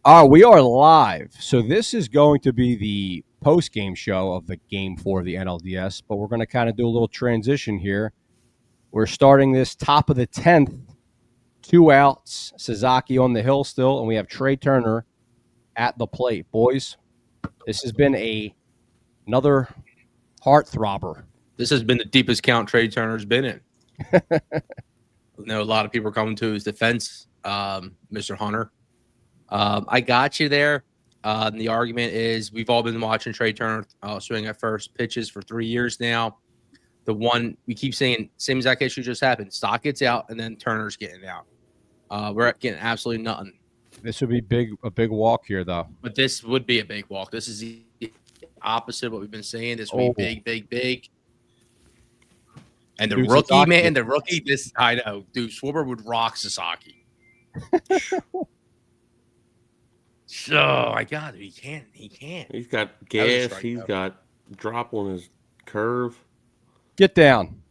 We are live. So this is going to be the post-game show of the Game 4 of the NLDS, but we're going to kind of do a little transition here. We're starting this top of the 10th, 2 outs, Sasaki on the hill still, and we have Trey Turner at the plate. Boys, this has been another heartthrobber. This has been the deepest count Trey Turner's been in. I know a lot of people are coming to his defense, Mr. Hunter. I got you there. The argument is we've all been watching Trey Turner swing at first pitches for 3 years now. The one we keep saying, same exact issue just happened. Stock gets out, and then Turner's getting out. We're getting absolutely nothing. This would be a big walk here, though. But this would be a big walk. This is the opposite of what we've been saying. This would be big. And the rookie, this I know, dude. Schwarber would rock Sasaki. So I got it. He can't. He's got gas. He's got drop on his curve. Get down.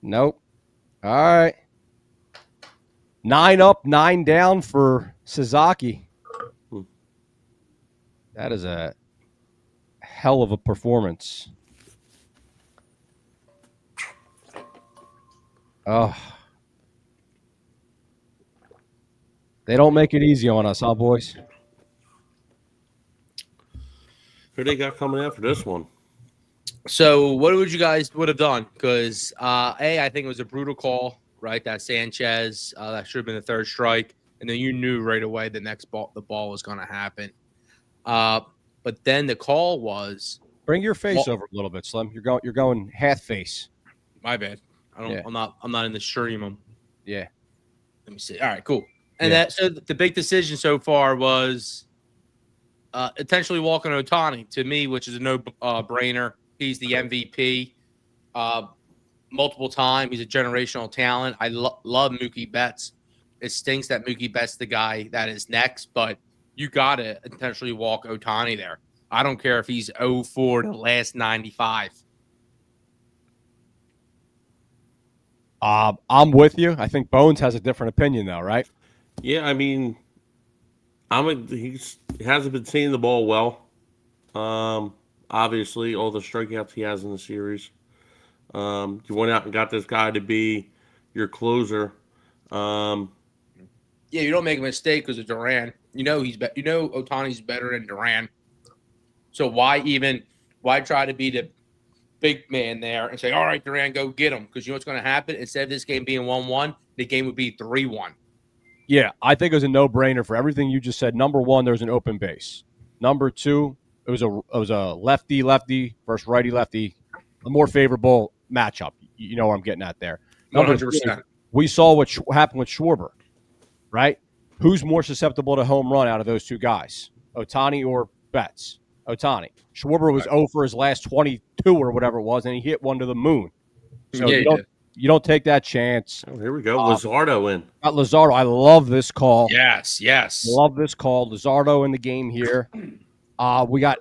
Nope. All right. 9 up, 9 down for Sasaki. That is a hell of a performance. Oh. They don't make it easy on us, huh, boys? Who they got coming after this one? So what would you guys would have done? Because I think it was a brutal call, right? That Sanchez, that should have been the third strike, and then you knew right away the ball was going to happen. But then the call was bring your face over a little bit, Slim. You're going half face. My bad. I'm not in the stream. Yeah. Let me see. All right, cool. And so the big decision so far was intentionally walking Ohtani to me, which is a no-brainer. He's the MVP multiple time. He's a generational talent. I love Mookie Betts. It stinks that Mookie Betts the guy that is next, but you got to intentionally walk Ohtani there. I don't care if he's 0-4 to the last 95. I'm with you. I think Bones has a different opinion, though, right? Yeah, I mean, he hasn't been seeing the ball well. Obviously, all the strikeouts he has in the series. You went out and got this guy to be your closer. Yeah, you don't make a mistake because of Duran. Ohtani's better than Duran. So why try to be the big man there and say, all right, Duran, go get him? Because you know what's going to happen? Instead of this game being 1-1, the game would be 3-1. Yeah, I think it was a no-brainer for everything you just said. Number one, there's an open base. Number two, it was a lefty versus righty-lefty, a more favorable matchup. You know what I'm getting at there. 100%. We saw what happened with Schwarber, right? Who's more susceptible to home run out of those two guys, Ohtani or Betts? Ohtani. Schwarber was 0 for his last 22 or whatever it was, and he hit one to the moon. So you don't take that chance. Oh, here we go. Luzardo in. Luzardo. I love this call. Yes. Love this call. Luzardo in the game here. We got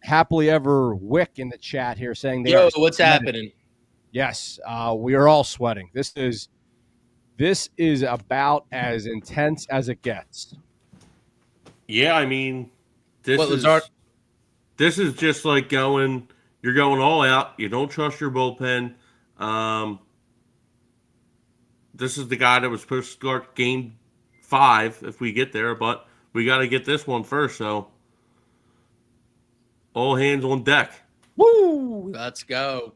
Happily Ever Wick in the chat here saying what's happening? Yes, we are all sweating. This is about as intense as it gets. Yeah, I mean, this is just like you're going all out. You don't trust your bullpen. This is the guy that was supposed to start game 5 if we get there, but we got to get this one first, so all hands on deck. Woo! Let's go.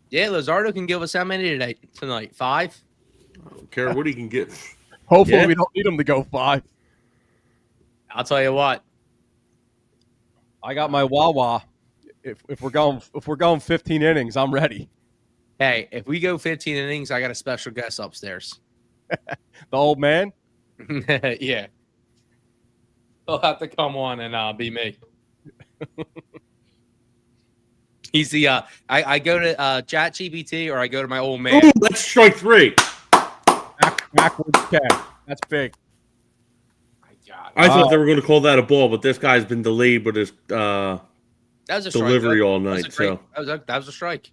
Yeah, Luzardo can give us how many tonight? 5? I don't care what he can get. Hopefully we don't need him to go 5. I'll tell you what. I got my Wawa. If we're going 15 innings, I'm ready. Hey, if we go 15 innings, I got a special guest upstairs. The old man? Yeah. He'll have to come on and be me. He's the I go to ChatGPT or I go to my old man. Ooh, that's strike 3. Backwards catch. That's big. I thought they were going to call that a ball, but this guy's been delayed with his that was a delivery strike. all night. That was a strike.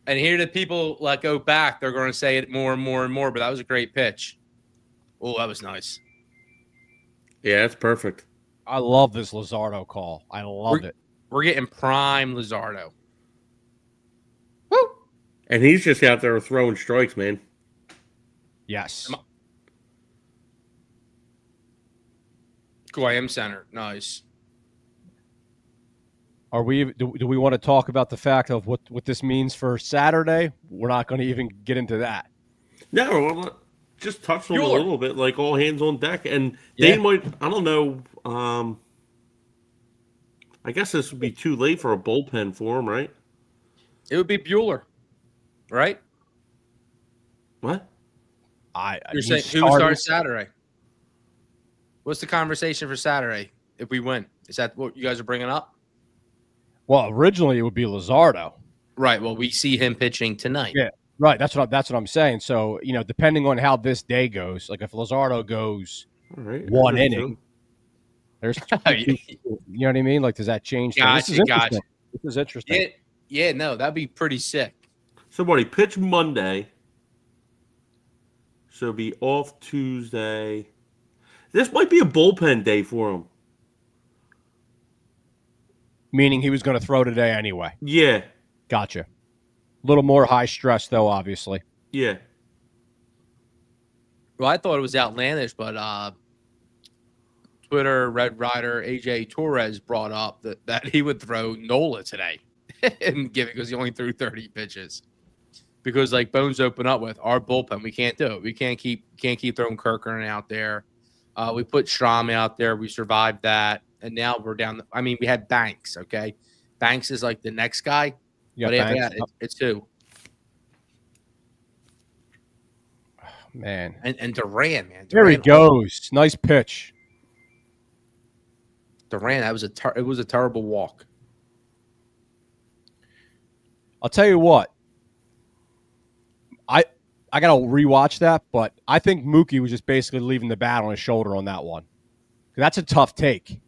And here the people go back, they're going to say it more and more and more, but that was a great pitch. Oh, that was nice. Yeah, that's perfect. I love this Luzardo call. I love it. We're getting prime Luzardo. Woo! And he's just out there throwing strikes, man. Yes. Cool, I am center. Nice. Are we? Do we want to talk about the fact of what this means for Saturday? We're not going to even get into that. No, well, just touch on a little bit, like all hands on deck, and they might. I don't know. I guess this would be too late for a bullpen for him, right? It would be Bueller, right? What? You're saying who starts Saturday? What's the conversation for Saturday if we win? Is that what you guys are bringing up? Well, originally it would be Luzardo. Right. Well, we see him pitching tonight. Yeah. Right. That's what I'm saying. So, depending on how this day goes, like if Luzardo goes one inning, there's you know what I mean? Like, does that change? Gotcha. This is interesting. Yeah, no, that'd be pretty sick. So what, he pitched Monday. So be off Tuesday. This might be a bullpen day for him. Meaning he was going to throw today anyway. Yeah. Gotcha. A little more high stress, though, obviously. Yeah. Well, I thought it was outlandish, but Twitter Red Rider AJ Torres brought up that he would throw Nola today and give it because he only threw 30 pitches. Because like Bones open up with our bullpen, we can't do it. We can't keep throwing Kirkern out there. We put Strom out there. We survived that. And now we're down. We had Banks, okay? Banks is like the next guy. But after that, it's who? Oh, man. And Duran, man. There he goes. Nice pitch. Duran, it was a terrible walk. I'll tell you what. I got to rewatch that, but I think Mookie was just basically leaving the bat on his shoulder on that one. That's a tough take.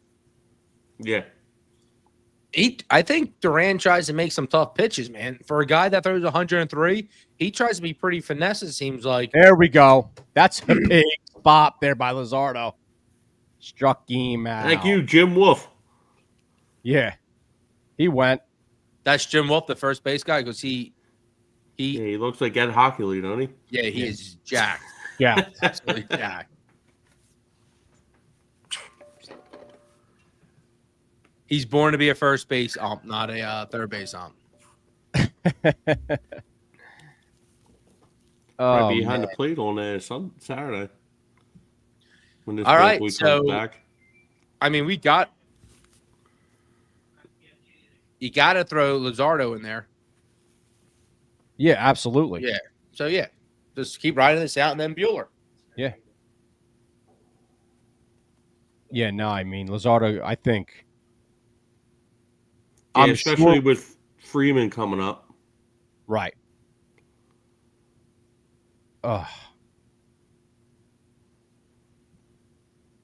Yeah. I think Duran tries to make some tough pitches, man. For a guy that throws 103, he tries to be pretty finesse, it seems like. There we go. That's a big spot there by Luzardo. Struck him out. Thank you, Jim Wolf. Yeah. He went. That's Jim Wolf, the first base guy, because he looks like Ed Hockley, don't he? Yeah, he is jacked. Yeah. Absolutely jacked. He's born to be a first base ump, not a third base ump. Right behind the plate on Saturday. When this all right, comes so back. you got to throw Luzardo in there. Yeah, absolutely. Yeah. So, yeah, just keep riding this out and then Bueller. Yeah. Yeah, no, Luzardo, I think. Yeah, especially with Freeman coming up. Right.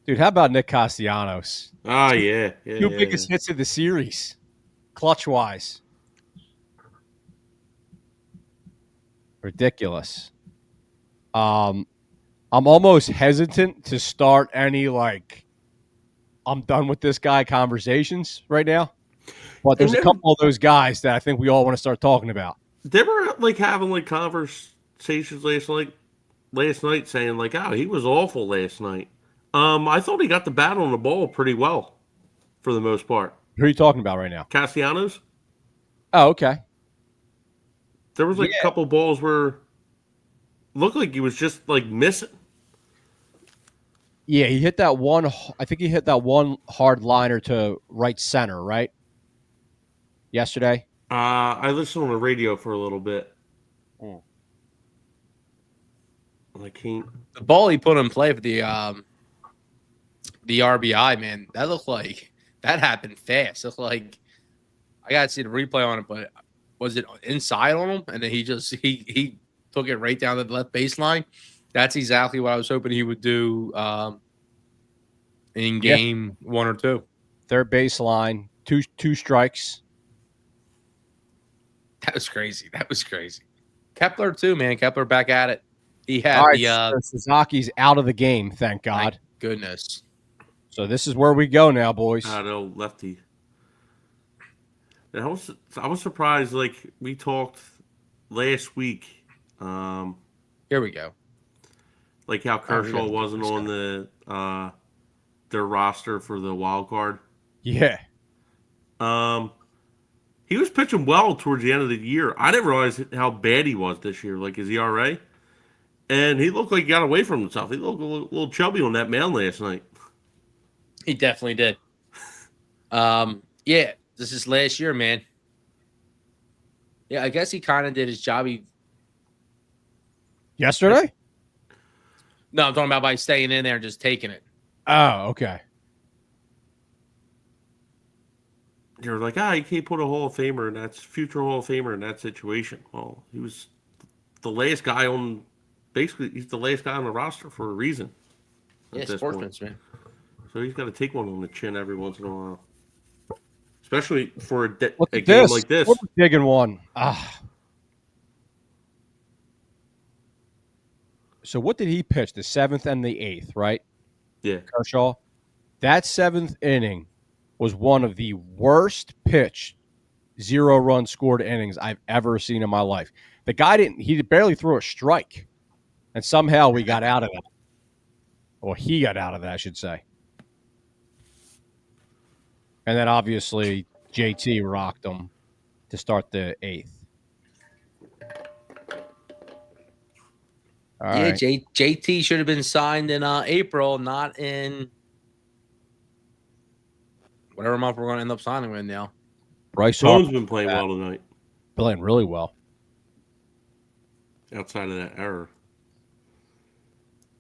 Dude, how about Nick Castellanos? Oh, yeah. Two biggest hits of the series, clutch-wise. Ridiculous. I'm almost hesitant to start any, I'm done with this guy conversations right now. But there's a couple of those guys that I think we all want to start talking about. They were, having, conversations last night saying, he was awful last night. I thought he got the bat on the ball pretty well for the most part. Who are you talking about right now? Castellanos? Oh, okay. There was a couple balls where looked like he was just missing. Yeah, he hit that one. I think he hit that one hard liner to right center, right? Yesterday. I listened on the radio for a little bit. Oh. I can't. The ball he put in play for the RBI, man, that looked like that happened fast. It looked like I got to see the replay on it, but was it inside on him? And then he took it right down to the left baseline. That's exactly what I was hoping he would do in game 1 or 2. Third baseline, two strikes. That was crazy. Kepler too, man. Kepler back at it. He had Suzuki's out of the game, thank God. Thank goodness. So this is where we go now, boys. No, lefty. I was surprised. Like we talked last week, Here we go. like how Kershaw wasn't on their roster for the wild card. Yeah. He was pitching well towards the end of the year. I didn't realize how bad he was this year, like his ERA. And he looked like he got away from himself. He looked a little chubby on that mound last night. He definitely did. Yeah, this is last year, man. Yeah, I guess he kind of did his job. Yesterday? No, I'm talking about by staying in there and just taking it. Oh, okay. They were like, you can't put a Hall of Famer in that future Hall of Famer in that situation. Well, he was the last guy on. Basically, he's the last guy on the roster for a reason. Yeah, sportsman, man. So he's got to take one on the chin every once in a while, especially for a game like this. We're digging one. So what did he pitch? The 7th and the 8th, right? Yeah, Kershaw. That 7th inning was one of the worst pitched 0-run scored innings I've ever seen in my life. The guy he barely threw a strike, and somehow we got out of that. Or he got out of that, I should say. And then obviously JT rocked him to start the 8th. All right. JT should have been signed in April, not in whatever month we're going to end up signing with now. Bryce Bone's Harper's been playing well tonight. Playing really well. Outside of that error.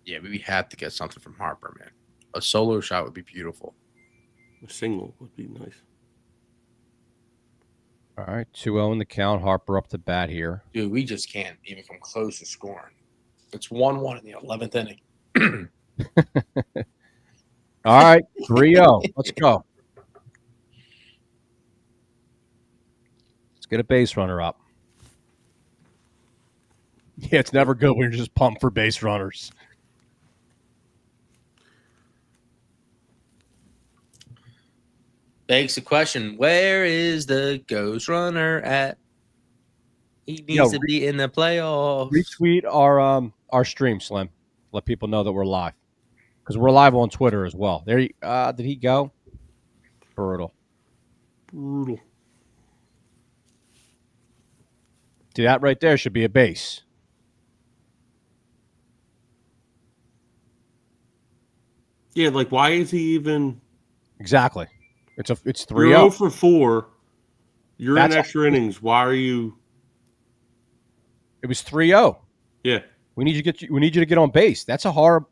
Yeah, we have to get something from Harper, man. A solo shot would be beautiful. A single would be nice. All right, 2-0 in the count. Harper up to bat here. Dude, we just can't even come close to scoring. It's 1-1 in the 11th inning. All right, 3-0. Let's go. Let's get a base runner up. Yeah, it's never good when you're just pumped for base runners. Begs the question, where is the ghost runner at? He needs to be in the playoffs. Retweet our stream, Slim. Let people know that we're live. Because we're live on Twitter as well. There, did he go? Brutal. Brutal. See, that right there should be a base. Yeah, like why is he even? Exactly. It's 3-0. You're 0 for 4. You're in extra innings. Why are you? It was 3-0. Yeah. We need you to get on base. That's a hard.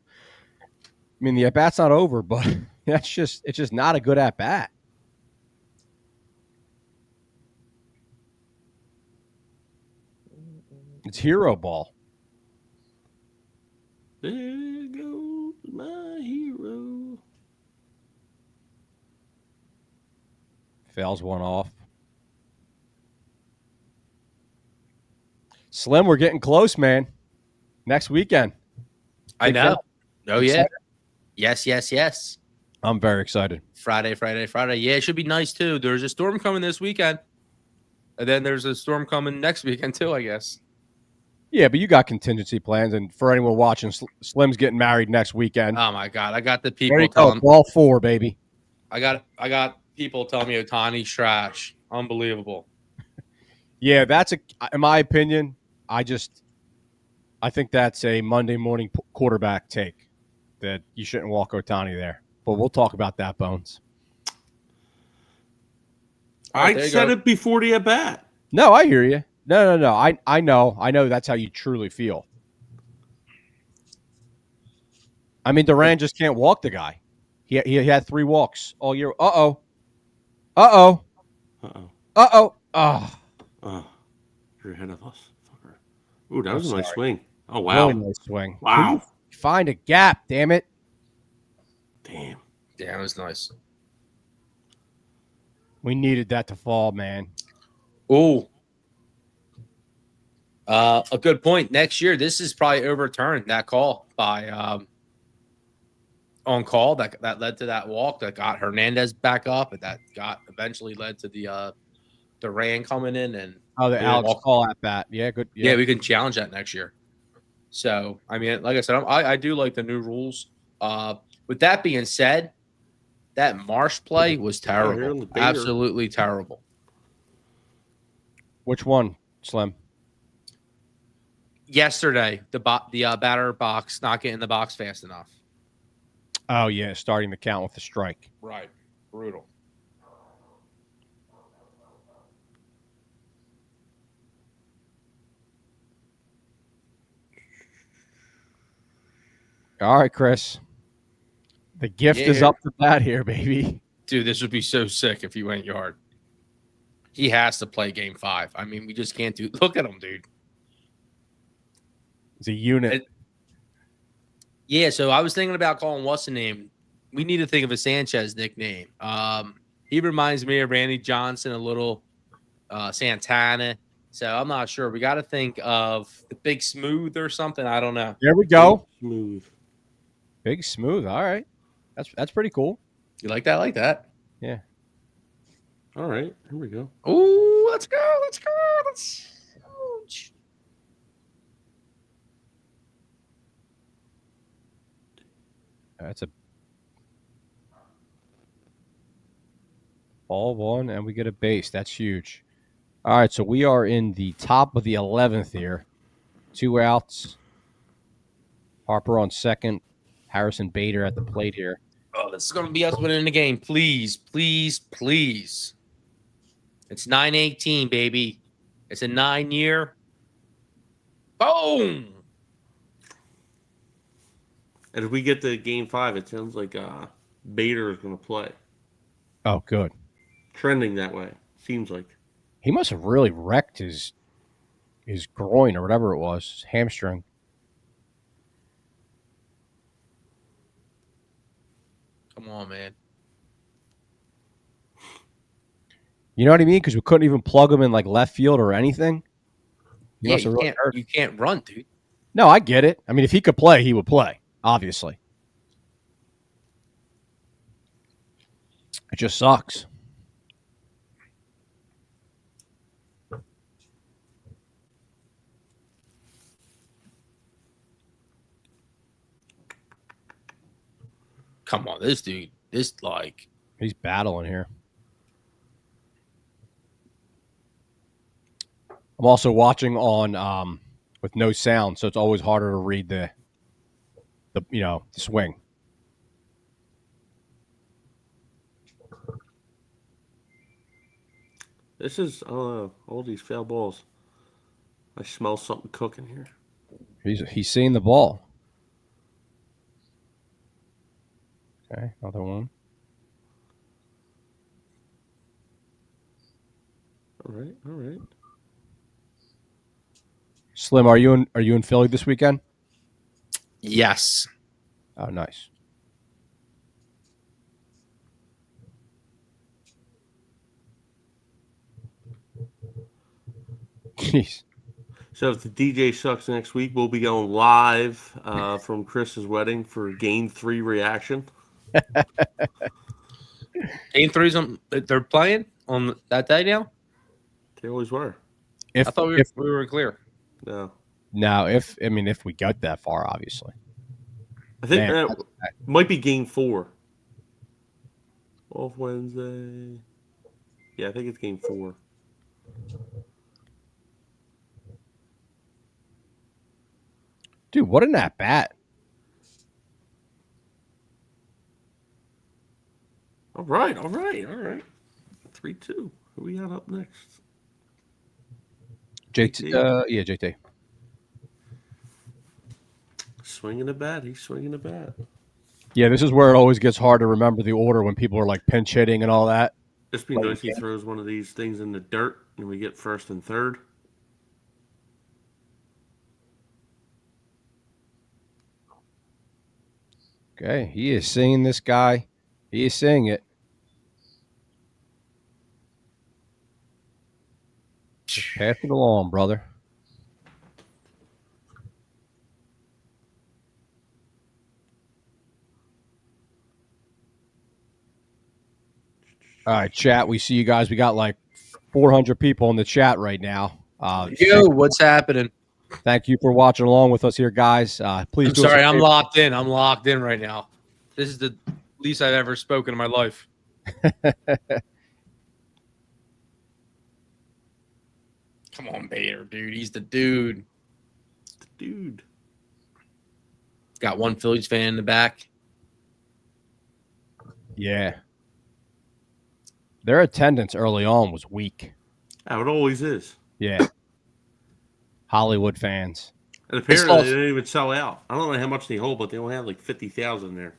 I mean, the at bat's not over, but it's just not a good at bat. It's hero ball. There goes my hero. Fails one off. Slim, we're getting close, man. Next weekend. I know. Oh, yeah. Yes. I'm very excited. Friday. Yeah, it should be nice, too. There's a storm coming this weekend. And then there's a storm coming next weekend, too, I guess. Yeah, but you got contingency plans. And for anyone watching, Slim's getting married next weekend. Oh, my God. I got the people there you go. All 4, baby. I got people telling me Ohtani's trash. Unbelievable. Yeah, in my opinion, I think that's a Monday morning quarterback take that you shouldn't walk Ohtani there. But we'll talk about that, Bones. I said it before the at bat. No, I hear you. No. I know that's how you truly feel. I mean, Duran just can't walk the guy. He had 3 walks all year. Uh-oh. Oh, you're ahead of us. Ooh, that was a nice swing. Oh, wow. Really nice swing. Wow. Find a gap, damn it. Damn. Yeah, it was nice. We needed that to fall, man. Ooh. A good point. Next year, this is probably overturned, that call by on call that led to that walk that got Hernandez back up, and that eventually led to the Duran coming in and the Alex Call at bat. Yeah, good. Yeah, we can challenge that next year. So, I mean, like I said, I do like the new rules. With that being said, that Marsh play was terrible. Absolutely terrible. Which one, Slim? Yesterday, the batter box not getting the box fast enough. Oh, yeah, starting the count with the strike. Right. Brutal. All right, Chris. The gift is up to bat here, baby. Dude, this would be so sick if he went yard. He has to play game 5. I mean, we just can't do. Look at him, dude. He's a unit. Yeah, so I was thinking about calling what's the name. We need to think of a Sanchez nickname. He reminds me of Randy Johnson, a little Santana. So I'm not sure. We got to think of the Big Smooth or something. I don't know. There we go. Big Smooth. All right. That's pretty cool. You like that? I like that. Yeah. All right. Here we go. Oh, let's go. That's a ball one, and we get a base. That's huge. All right, so we are in the top of the 11th here. 2 outs. Harper on second. Harrison Bader at the plate here. Oh, this is going to be us winning the game. Please, please, please. It's 9-18, baby. It's a 9-year. Boom! And if we get to game 5, it sounds like Bader is going to play. Oh, good. Trending that way, seems like. He must have really wrecked his groin or whatever it was, his hamstring. Come on, man. You know what I mean? Because we couldn't even plug him in like left field or anything. Yeah, you can't run, dude. No, I get it. I mean, if he could play, he would play, obviously. It just sucks. Come on, this dude. He's battling here. I'm also watching on with no sound, so it's always harder to read the swing. This is all these foul balls. I smell something cooking here. He's seeing the ball. Okay, another one. All right. Slim, are you in Philly this weekend? Yes. Oh, nice. Jeez. So if the DJ sucks next week, we'll be going live from Chris's wedding for Game 3 reaction. Game 3's they're playing on that day now? They always were. I thought we were clear. No. Now, if we got that far, obviously. I think it might be Game 4. Off Wednesday. Yeah, I think it's Game 4. Dude, what an at bat. All right. 3-2. Who we got up next? JT. Yeah, JT. Swinging a bat. He's swinging a bat. Yeah, this is where it always gets hard to remember the order when people are like pinch hitting and all that. Just be nice if he throws one of these things in the dirt and we get first and third. Okay, he is seeing this guy. He is seeing it. Just pass it along, brother. All right, chat. We see you guys. We got like 400 people in the chat right now. Yo, what's happening? Thank you for watching along with us here, guys. Please I'm do us a sorry, I'm favor. locked in. I'm locked in right now. This is the least I've ever spoken in my life. Come on, Bader, dude. He's the dude. Dude. Got one Phillies fan in the back. Yeah. Their attendance early on was weak. How it always is. Yeah. Hollywood fans. And apparently they didn't even sell out. I don't know how much they hold, but they only have like 50,000 there.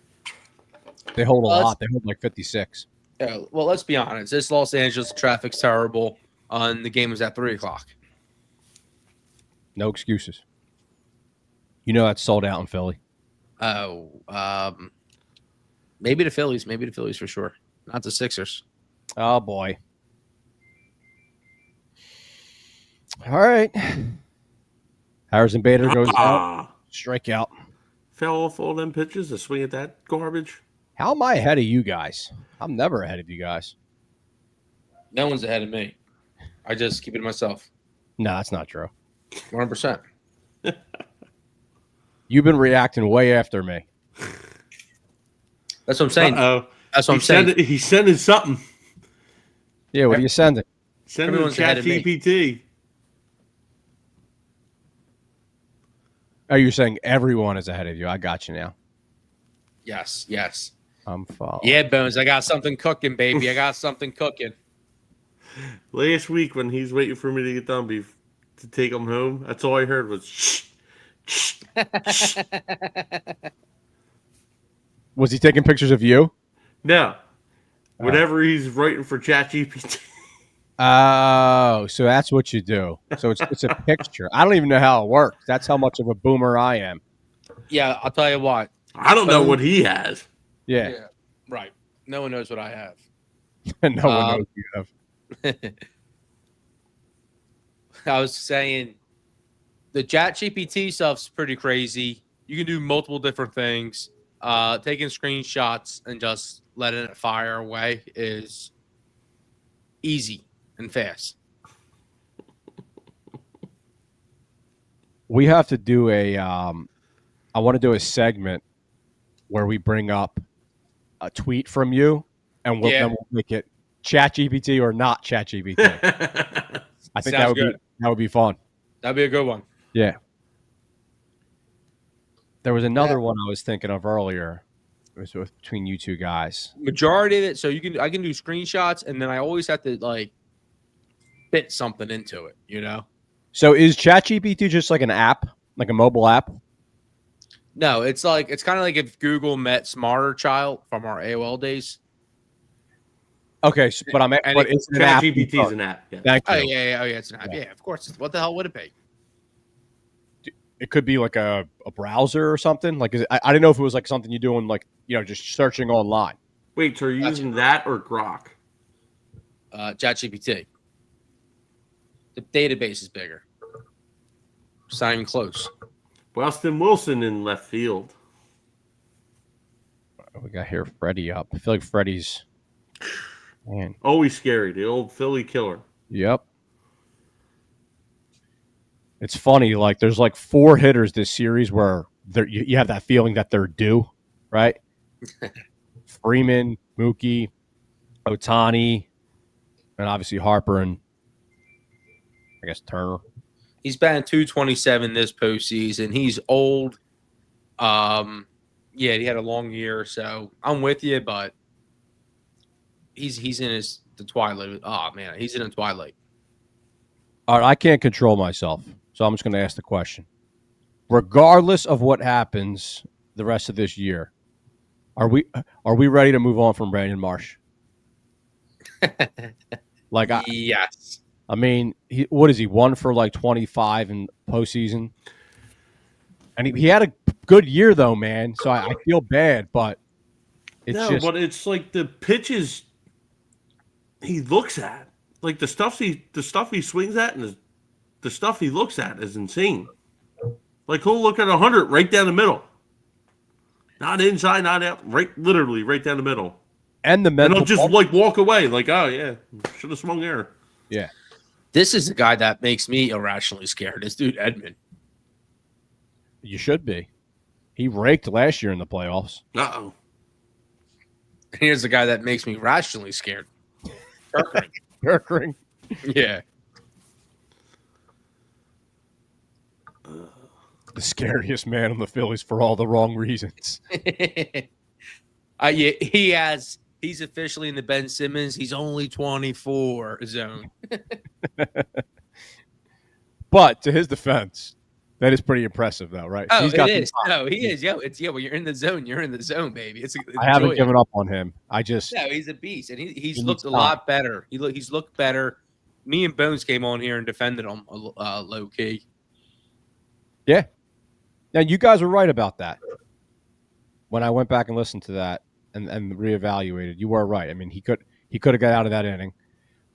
They hold a lot. They hold like 56. Yeah, well, let's be honest. This Los Angeles traffic's terrible, and the game was at 3:00. No excuses. You know that's sold out in Philly. Oh, maybe the Phillies. Maybe the Phillies for sure. Not the Sixers. Oh, boy. All right. Harrison Bader goes out. Strikeout. Fell off all them pitches to swing at that garbage. How am I ahead of you guys? I'm never ahead of you guys. No one's ahead of me. I just keep it to myself. No, that's not true. 100%. You've been reacting way after me. That's what I'm saying. Uh-oh. That's what I'm saying. He's sending something. Yeah, what are you sending? Sending the chat GPT. Oh, you're saying everyone is ahead of you. I got you now. Yes, yes. I'm following. Yeah, Bones, I got something cooking, baby. I got something cooking. Last week when he's waiting for me to get done to take him home, that's all I heard was shh, shh, shh. Was he taking pictures of you? No. Whenever he's writing for ChatGPT. Oh, so that's what you do. So it's a picture. I don't even know how it works. That's how much of a boomer I am. Yeah, I'll tell you what. I don't know what he has. Yeah. Right. No one knows what I have. No one knows you have. I was saying the ChatGPT stuff's pretty crazy. You can do multiple different things. Taking screenshots and just letting it fire away is easy and fast. We have to do I want to do a segment where we bring up a tweet from you and then we'll make it ChatGPT or not ChatGPT. I think that would be fun. That'd be a good one. Yeah. There was another one I was thinking of earlier. It was between you two guys. Majority of it, so I can do screenshots, and then I always have to like fit something into it, you know. So is ChatGPT just like an app, like a mobile app? No, it's kind of like if Google met Smarter Child from our AOL days. Okay, but it's an app. ChatGPT is an app. Yeah. Thank you. Oh yeah, it's an app. Yeah, of course. What the hell would it be? It could be like a browser or something. Like, I didn't know if it was like something you're doing, like, you know, just searching online. Wait, so are you using that or Grok? ChatGPT. The database is bigger. It's not even close. Weston Wilson in left field. We got here Freddie up. I feel like Freddie's, man, always scary. The old Philly killer. Yep. It's funny, like there's like 4 hitters this series where you have that feeling that they're due, right? Freeman, Mookie, Ohtani, and obviously Harper and I guess Turner. He's batting .227 this postseason. He's old. Yeah, he had a long year, so I'm with you, but he's in the twilight. Oh man, he's in the twilight. All right, I can't control myself, so I'm just going to ask the question. Regardless of what happens the rest of this year, are we ready to move on from Brandon Marsh? Yes. I mean, what is he, 1 for like 25 in postseason? And he had a good year, though, man. So I feel bad, but but it's like the pitches he looks at. Like the stuff he swings at and the stuff he looks at is insane. Like he'll look at 100 right down the middle. Not inside, not out, literally right down the middle. And the mental. And they'll just like walk away, like, oh yeah, should have swung there. Yeah. This is the guy that makes me irrationally scared. This dude Edman. You should be. He raked last year in the playoffs. Uh-oh. Here's the guy that makes me rationally scared. Kirkering. Kirkering. Yeah. The scariest man on the Phillies for all the wrong reasons. Yeah, he's officially in the Ben Simmons. He's only 24 zone. But to his defense, that is pretty impressive, though, right? Oh, He's got it is. No, he is. Yo, when you're in the zone, you're in the zone, baby. I haven't given up on him. No, he's a beast, and he's looked a lot better. He's looked better. Me and Bones came on here and defended him low key. Yeah. Now you guys were right about that. When I went back and listened to that and reevaluated, you were right. I mean, he could have got out of that inning.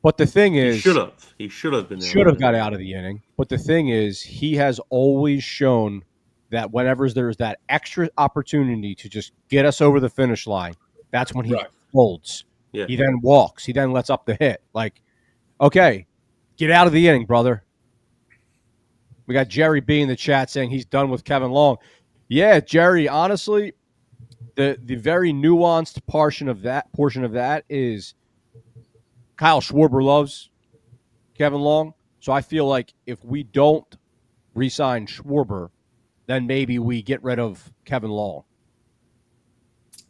But the thing is, he should have got out of the inning. But the thing is, he has always shown that whenever there's that extra opportunity to just get us over the finish line, that's when he folds. Yeah. He then walks. He then lets up the hit. Like, okay, get out of the inning, brother. We got Jerry B in the chat saying he's done with Kevin Long. Yeah, Jerry, honestly, the very nuanced portion of that is Kyle Schwarber loves Kevin Long. So I feel like if we don't re-sign Schwarber, then maybe we get rid of Kevin Long.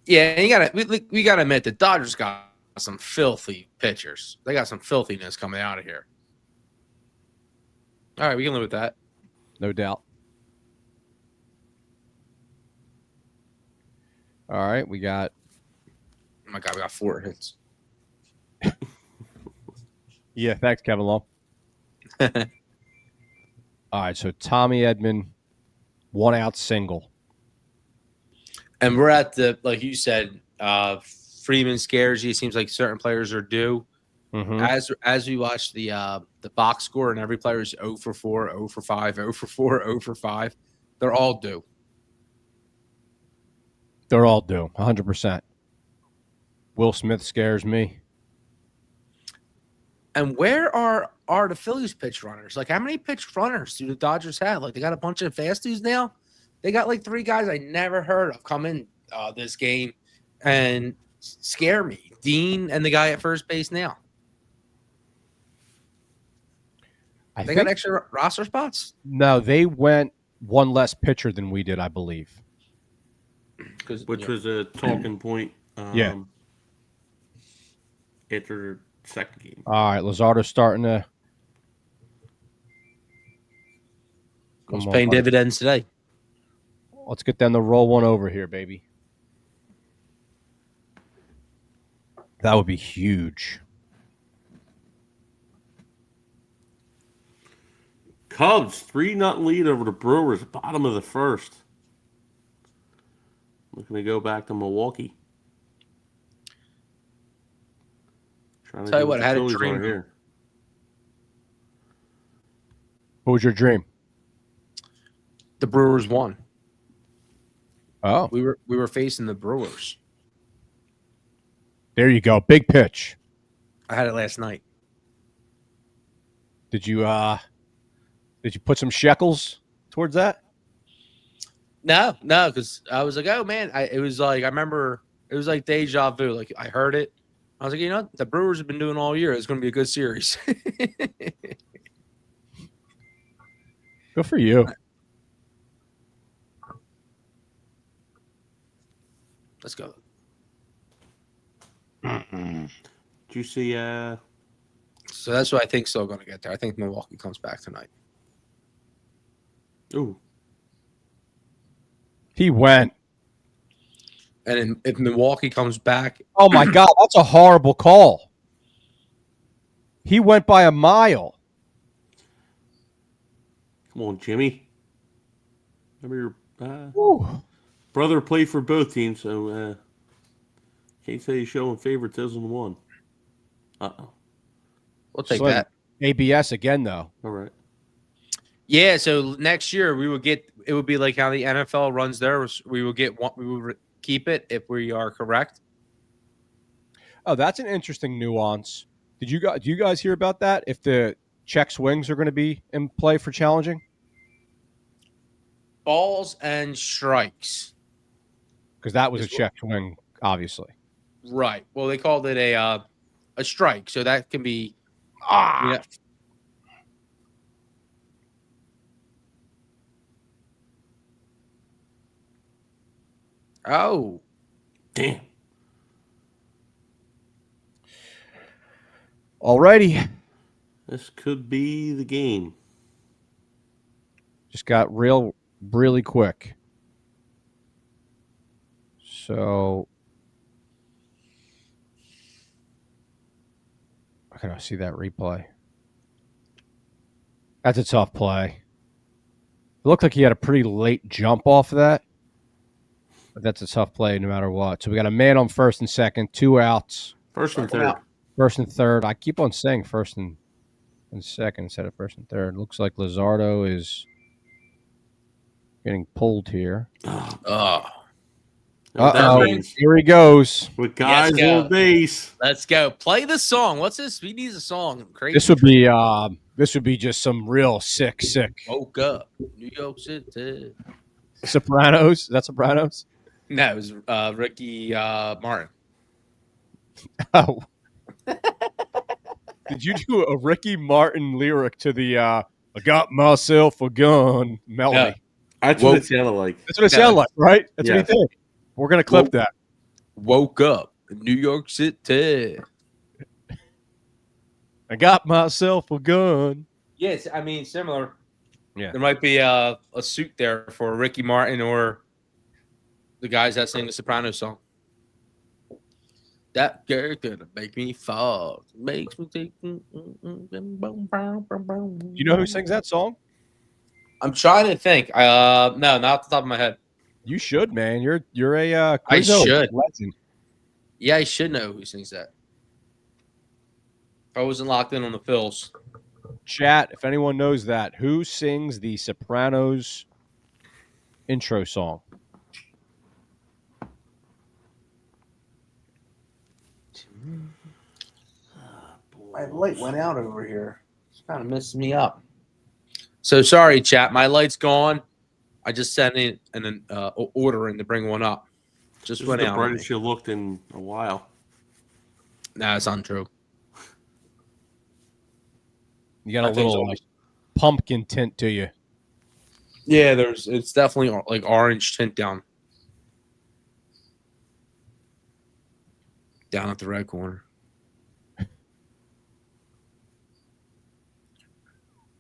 Yeah, we gotta admit the Dodgers got some filthy pitchers. They got some filthiness coming out of here. All right, we can live with that. No doubt. All right, we got. Oh my God, we got 4 hits. Yeah, thanks, Kevin Long. All right, so Tommy Edman, 1 out single. And we're at the, like you said, Freeman scares you. It seems like certain players are due. Mm-hmm. As we watch the box score, and every player is 0 for 4, 0 for 5, 0 for 4, 0 for 5. They're all due. They're all due, 100%. Will Smith scares me. And where are the Phillies pitch runners? Like, how many pitch runners do the Dodgers have? Like, they got a bunch of fast dudes now. They got like 3 guys I never heard of come in this game and scare me. Dean and the guy at first base now. They got extra roster spots? No, they went 1 less pitcher than we did, I believe. Which was a talking point. After second game. All right, Luzardo's starting to. He's paying dividends today. Let's get them to roll one over here, baby. That would be huge. Cubs 3-0 lead over the Brewers, bottom of the first. Looking to go back to Milwaukee. Tell you what, I had a dream here. What was your dream? The Brewers won. Oh, we were facing the Brewers. There you go, big pitch. I had it last night. Did you put some shekels towards that? No, because I was like, oh man, it was like I remember it was like deja vu. Like I heard it. I was like, you know, the Brewers have been doing all year. It's going to be a good series. Good for you. Let's go. Did you see? So that's what I think. Still going to get there. I think Milwaukee comes back tonight. Ooh. He went. And if Milwaukee comes back. Oh, my God. That's a horrible call. He went by a mile. Come on, Jimmy. Remember your brother played for both teams, so can't say he's showing favoritism to one. Uh-oh. We'll take that. ABS again, though. All right. Yeah, so next year we would get – it would be like how the NFL runs theirs. We would get one, we would keep it if we are correct. Oh, that's an interesting nuance. Do you guys hear about that? If the check swings are going to be in play for challenging? Balls and strikes. Because that was a check swing, obviously. Right. Well, they called it a strike, so that can be. Yeah. Oh, damn! Alrighty, this could be the game. just got really quick. So I gotta see that replay. That's a tough play. It looked like he had a pretty late jump off of that. But that's a tough play no matter what. So we got a man on first and second, 2 outs. First and third. First and third. I keep on saying first and second instead of first and third. Looks like Luzardo is getting pulled here. Here he goes. With guys on base. Let's go. Play the song. What's this? He needs a song. Crazy. This would be just some real sick. Woke up. New York City. Sopranos. Is that Sopranos? No, it was Ricky Martin. Oh. Did you do a Ricky Martin lyric to the I got myself a gun melody? Yeah. That's what it sounded like. That's what it sounded like, right? That's what he did. We're going to clip that. Woke up in New York City. I got myself a gun. Yes, I mean, similar. Yeah. There might be a suit there for Ricky Martin or the guys that sing the Sopranos song. That girl gonna make me fall. Makes me think. Do you know who sings that song? I'm trying to think. No, not off the top of my head. You should, man. You're a I should. legend. Yeah, I should know who sings that. If I wasn't locked in on the Phillies. Chat, if anyone knows that, who sings the Sopranos intro song? My light went out over here. It's kind of messing me up. So sorry, chat. My light's gone. I just sent in an order in to bring one up. Just this went is out. the brightest you looked in a while. Nah, it's untrue. You got a little pumpkin tint to you. Yeah, it's definitely like orange tint down at the red corner.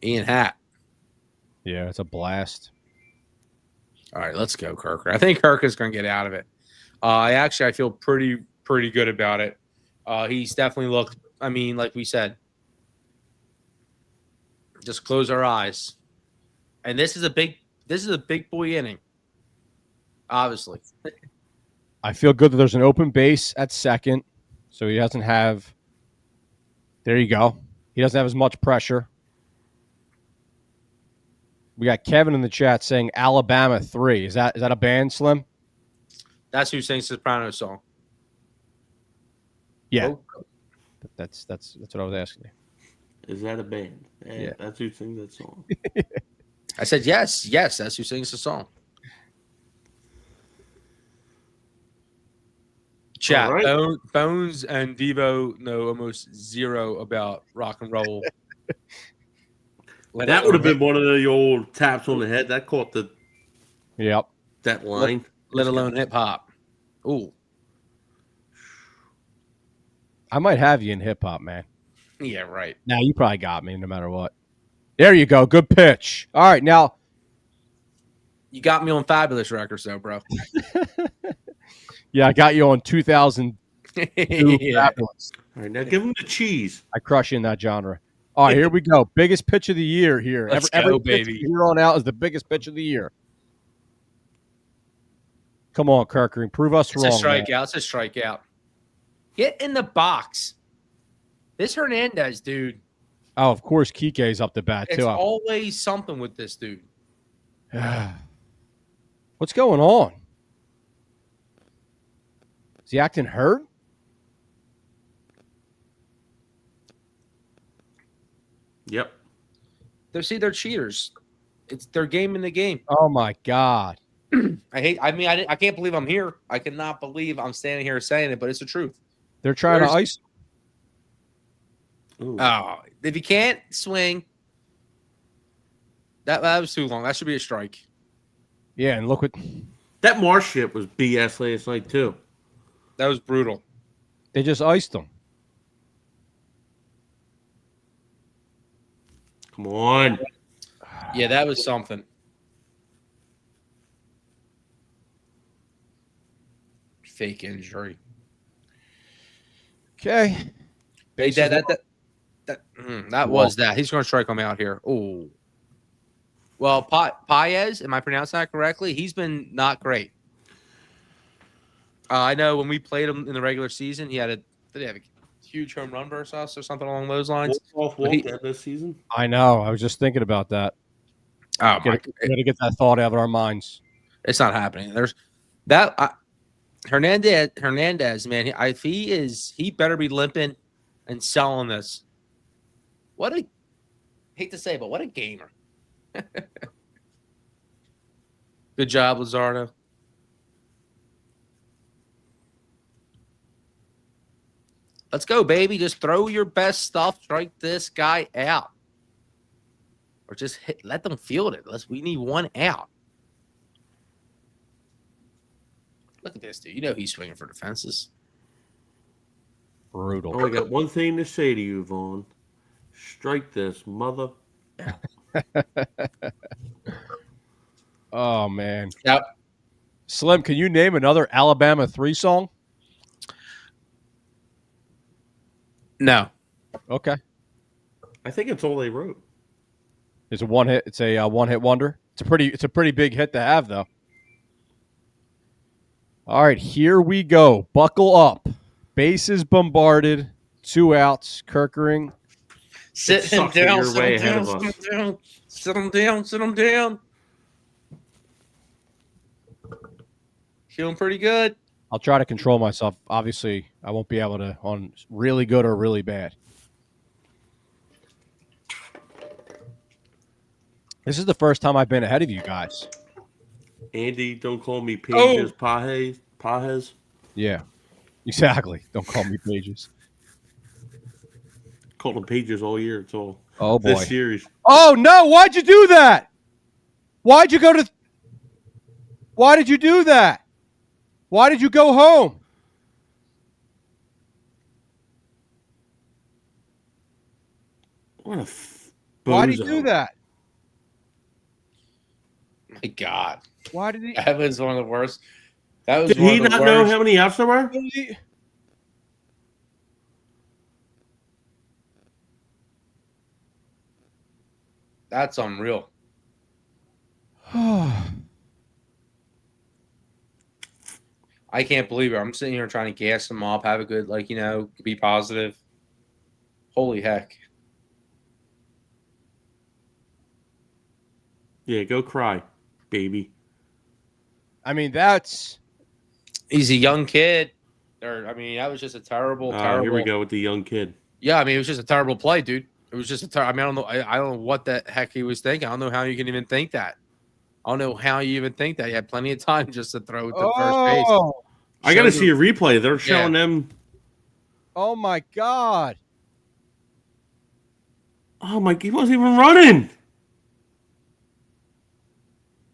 Ian Happ. Yeah, it's a blast. All right, let's go, Kirker. I think Kirker's going to get out of it. I feel pretty good about it. He's definitely looked. I mean, like we said, just close our eyes. And this is a big boy inning. Obviously. I feel good that there's an open base at second, so he doesn't have. There you go. He doesn't have as much pressure. We got Kevin in the chat saying Alabama 3. Is that a band, Slim? That's who sings the Sopranos song. Yeah. Oh. That's what I was asking you. Is that a band? Yeah. That's who sings that song. I said yes, that's who sings the song. Chat, right. Bones and Devo know almost zero about rock and roll. That would have been one of the old taps on the head. That caught the that line. Let alone hip hop. Ooh. I might have you in hip hop, man. Yeah, right. Now you probably got me no matter what. There you go. Good pitch. All right, now you got me on Fabulous Records though, bro. Yeah, I got you on 2002 yeah. Fabulous. All right, now give him the cheese. I crush you in that genre. All right, here we go. Biggest pitch of the year here. Every baby. Here on out is the biggest pitch of the year. Come on, Kirker. Prove us wrong. It's a strikeout. It's a strikeout. Get in the box. This Hernandez, dude. Oh, of course, Kike's up the bat, too. It's always something with this dude. What's going on? Is he acting hurt? Yep. They're cheaters. It's their game in the game. Oh my God. I can't believe I'm here. I cannot believe I'm standing here saying it, but it's the truth. They're trying to ice. Ooh. Oh, if you can't swing, that was too long. That should be a strike. Yeah, and look what that Marsh shit was BS last night too. That was brutal. they just iced them. Come on. Yeah, that was something. Fake injury. Okay. That was that. He's going to strike him out here. Oh. Well, Paez, am I pronouncing that correctly? He's been not great. I know when we played him in the regular season, did he have a huge home run versus us or something along those lines? This season? I know. I was just thinking about that. Oh, we got to get that thought out of our minds. It's not happening. There's that Hernandez, man. He better be limping and selling this. Hate to say, but what a gamer. Good job, Luzardo. Let's go, baby. Just throw your best stuff. Strike this guy out. Or just let them field it. We need one out. Look at this, dude. You know he's swinging for the fences. Brutal. Oh, I got one thing to say to you, Vaughn. Strike this, mother. Oh, man. Yep. Slim, can you name another Alabama 3 song? No. Okay. I think it's all they wrote. It's a one hit. It's a one-hit wonder. It's a pretty big hit to have, though. All right, here we go. Buckle up. Bases bombarded. 2 outs. Kirkering. Sit him down. Sit him down. Feeling pretty good. I'll try to control myself. Obviously, I won't be able to on really good or really bad. This is the first time I've been ahead of you guys. Andy, don't call me Pages. Pajes. Yeah, exactly. Don't call me Pages. Called them Pages all year. It's all. Oh, boy. This series. Oh, no. Why'd you do that? Why did you do that? Why did you go home? Why did you do that? My God. Why did he? That was one of the worst. That was. Did he not know how many outs there were? That's unreal. I can't believe it. I'm sitting here trying to gas him up, have a good, be positive. Holy heck. Yeah, go cry, baby. I mean, he's a young kid. That was just a terrible. Here we go with the young kid. Yeah, it was just a terrible play, dude. It was just I don't know. I don't know what the heck he was thinking. I don't know how you can even think that. I don't know how you even think that. He had plenty of time just to throw it to first base. I got to see a replay. They're showing them. Oh, my God. Oh, my. He wasn't even running.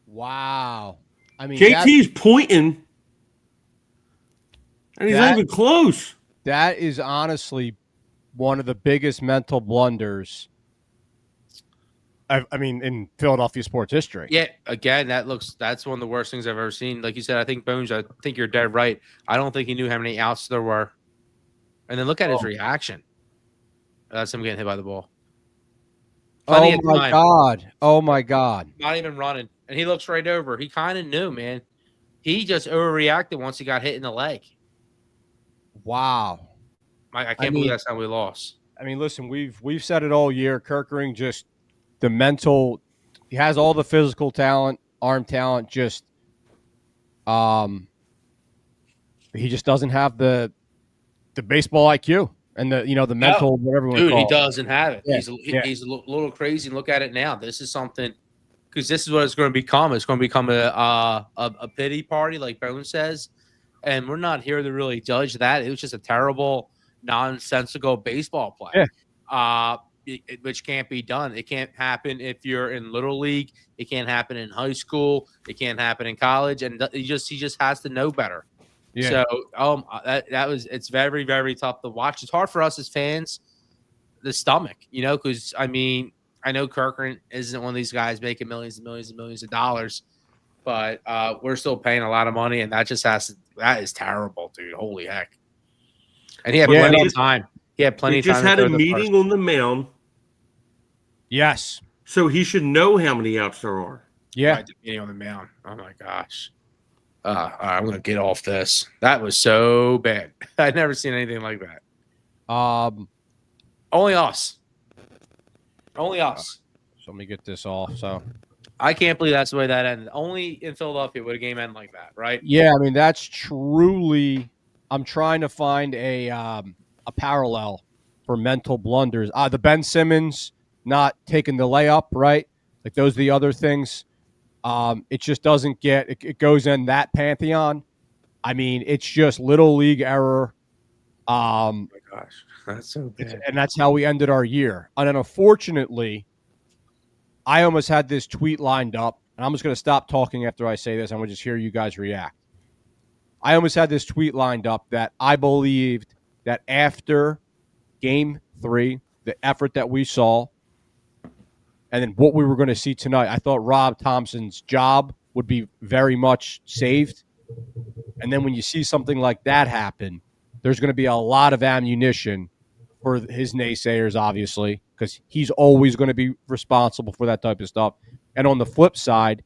Wow. I mean, JT's pointing. And he's not even close. That is honestly one of the biggest mental blunders, in Philadelphia sports history. Yeah, again, that's one of the worst things I've ever seen. Like you said, I think Bones, I think you're dead right. I don't think he knew how many outs there were. And then look at his reaction. That's him getting hit by the ball. Oh, my God. Oh, my God. Not even running. And he looks right over. He kind of knew, man. He just overreacted once he got hit in the leg. Wow. I can't believe that's how we lost. I mean, listen, we've said it all year. Kirkering, just the mental, he has all the physical talent, arm talent, just he just doesn't have the baseball IQ. and the mental whatever you want to Dude, call he it. doesn't have it. Yeah, He's a little crazy. And look at it now. This is something because this is what it's going to become. It's going to become a pity party, like Bone says, and we're not here to really judge that. It was just a terrible, nonsensical baseball play. Yeah. Which can't be done. It can't happen if you're in little league. It can't happen in high school. It can't happen in college. And he just has to know better. Yeah. So it's very, very tough to watch. It's hard for us as fans, the stomach, because I mean, I know Kirkland isn't one of these guys making millions and millions and millions of dollars, but we're still paying a lot of money, and that is terrible, dude. Holy heck. And he had plenty of time. He had plenty of time. He just had a meeting on the mound. Yes. So he should know how many outs there are. Yeah. Right, the meeting on the mound. Oh my gosh. I'm gonna get off this. That was so bad. I'd never seen anything like that. Only us. Only us. So let me get this off. So I can't believe that's the way that ended. Only in Philadelphia would a game end like that, right? Yeah, I mean that's truly. I'm trying to find a parallel for mental blunders. The Ben Simmons not taking the layup, right? Like those are the other things. It just doesn't get. It goes in that pantheon. I mean, it's just little league error. Oh my gosh, that's so bad. And that's how we ended our year. And then unfortunately, I almost had this tweet lined up, and I'm just going to stop talking after I say this. I'm going to just hear you guys react. I almost had this tweet lined up that I believed that after Game 3, the effort that we saw, and then what we were going to see tonight, I thought Rob Thompson's job would be very much saved. And then when you see something like that happen, there's going to be a lot of ammunition for his naysayers, obviously, because he's always going to be responsible for that type of stuff. And on the flip side,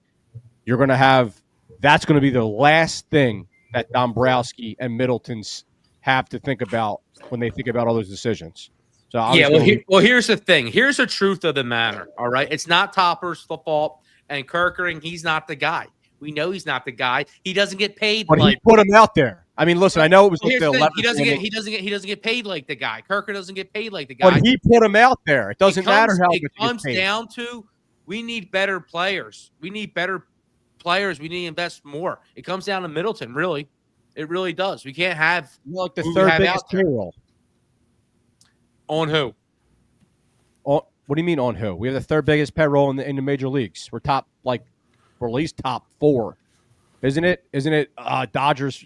you're going to have that's going to be the last thing that Dombrowski and Middleton's have to think about when they think about all those decisions. So here's the thing. Here's the truth of the matter. All right, it's not Topper's fault, and Kirkering, he's not the guy. We know he's not the guy. He doesn't get paid. But he put him out there. I mean, listen, I know it was he doesn't get paid like the guy. Kirker doesn't get paid like the guy. But he put him out there. It doesn't matter how much it comes down to we need better players. We need better players. We need to invest more. It comes down to Middleton, really. It really does. We can't have like the third biggest payroll. On who? What do you mean on who? We have the third biggest payroll in the major leagues. We're we're at least top 4, isn't it? Isn't it Dodgers,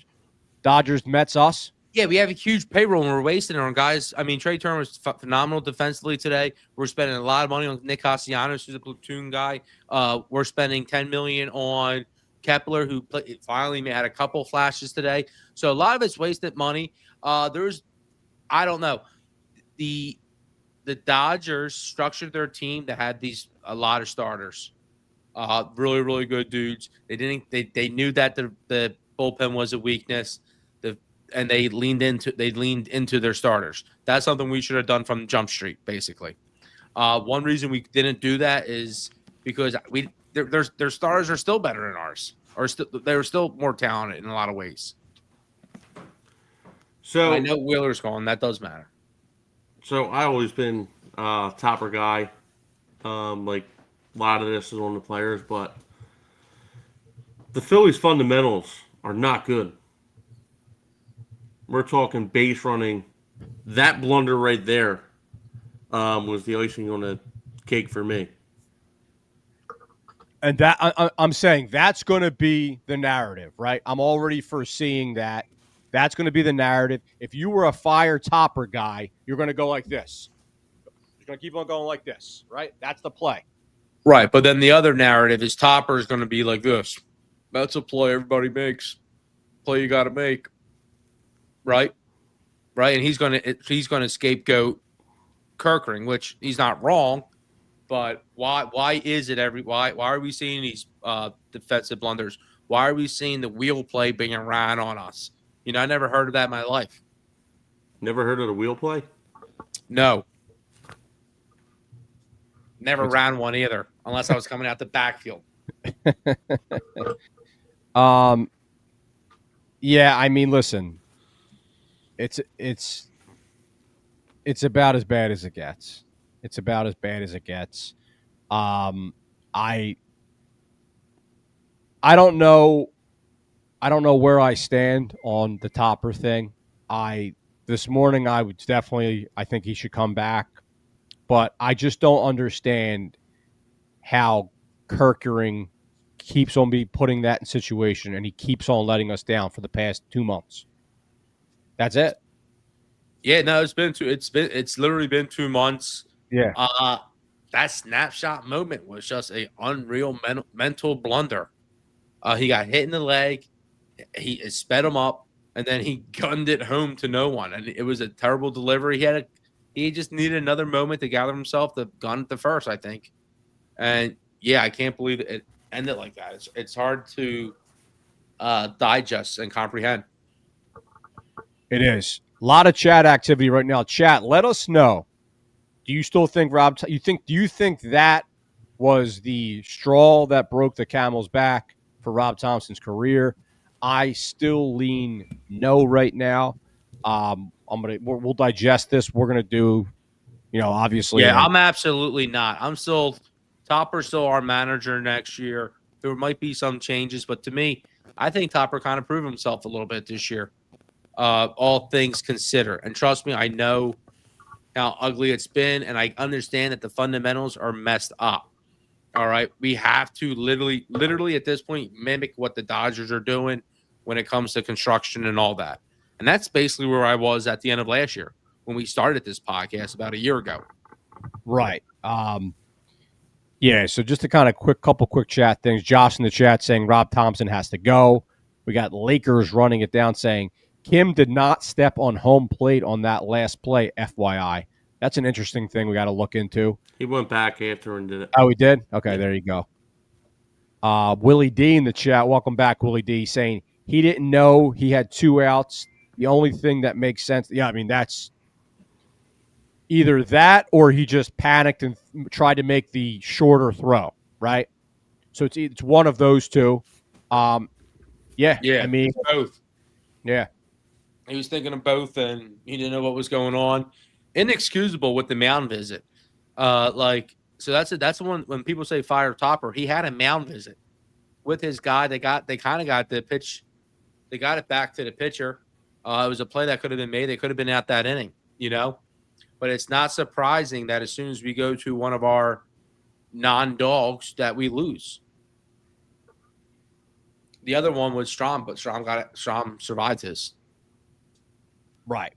Mets, us? Yeah, we have a huge payroll and we're wasting it on guys. I mean, Trey Turner was phenomenal defensively today. We're spending a lot of money on Nick Castellanos, who's a platoon guy. We're spending $10 million on Kepler, who finally had a couple flashes today. So a lot of it's wasted money. I don't know. The Dodgers structured their team that had a lot of starters. Really, really good dudes. They knew that the bullpen was a weakness. And they leaned into their starters. That's something we should have done from Jump Street, basically. One reason we didn't do that is because their starters are still better than ours, or they're still more talented in a lot of ways. So I know Wheeler's gone. That does matter. So I always been Topper guy. Like a lot of this is on the players, but the Phillies fundamentals are not good. We're talking base running. That blunder right there was the icing on the cake for me. And that I'm saying that's going to be the narrative, right? I'm already foreseeing that. That's going to be the narrative. If you were a fire Topper guy, you're going to go like this. You're going to keep on going like this, right? That's the play. Right, but then the other narrative is Topper is going to be like this. That's a play everybody makes. Play you got to make. Right, and he's going to scapegoat Kirkering, which he's not wrong, but why is it why are we seeing these defensive blunders? Why are we seeing the wheel play being ran on us? I never heard of that in my life. Never heard of the wheel play? No, never ran one either, unless I was coming out the backfield. Yeah, I mean, listen. It's it's about as bad as it gets. It's about as bad as it gets. I don't know. I don't know where I stand on the Topper thing. This morning I would definitely. I think he should come back, but I just don't understand how Kerkering keeps on putting that in situation, and he keeps on letting us down for the past 2 months. That's it. Yeah, no, it's literally been 2 months. Yeah. That snapshot moment was just a unreal mental blunder. He got hit in the leg, he sped him up, and then he gunned it home to no one, and it was a terrible delivery. He just needed another moment to gather himself to gun it to first, I think. And yeah, I can't believe it ended like that. It's hard to digest and comprehend. It is. A lot of chat activity right now. Chat, let us know. Do you still think do you think that was the straw that broke the camel's back for Rob Thompson's career? I still lean no right now. We'll digest this. We're gonna do, obviously. Yeah, I'm absolutely not. Topper's still our manager next year. There might be some changes, but to me, I think Topper kind of proved himself a little bit this year. All things considered. And trust me, I know how ugly it's been, and I understand that the fundamentals are messed up. All right. We have to literally at this point mimic what the Dodgers are doing when it comes to construction and all that. And that's basically where I was at the end of last year when we started this podcast about a year ago. Right. Yeah, so just a kind of couple quick chat things. Josh in the chat saying Rob Thompson has to go. We got Lakers running it down saying Kim did not step on home plate on that last play, FYI. That's an interesting thing we got to look into. He went back after and did it. Oh, he did? Okay, there you go. Willie D in the chat. Welcome back, Willie D, saying he didn't know he had 2 outs. The only thing that makes sense. Yeah, I mean, that's either that or he just panicked and tried to make the shorter throw, right? So it's one of those two. Yeah, I mean, both. Yeah. He was thinking of both, and he didn't know what was going on. Inexcusable with the mound visit. So that's the one when people say fire Topper, he had a mound visit with his guy. They kind of got the pitch. They got it back to the pitcher. It was a play that could have been made. They could have been out that inning, But it's not surprising that as soon as we go to one of our non-dogs that we lose. The other one was Strom, but Strom survived his. Right.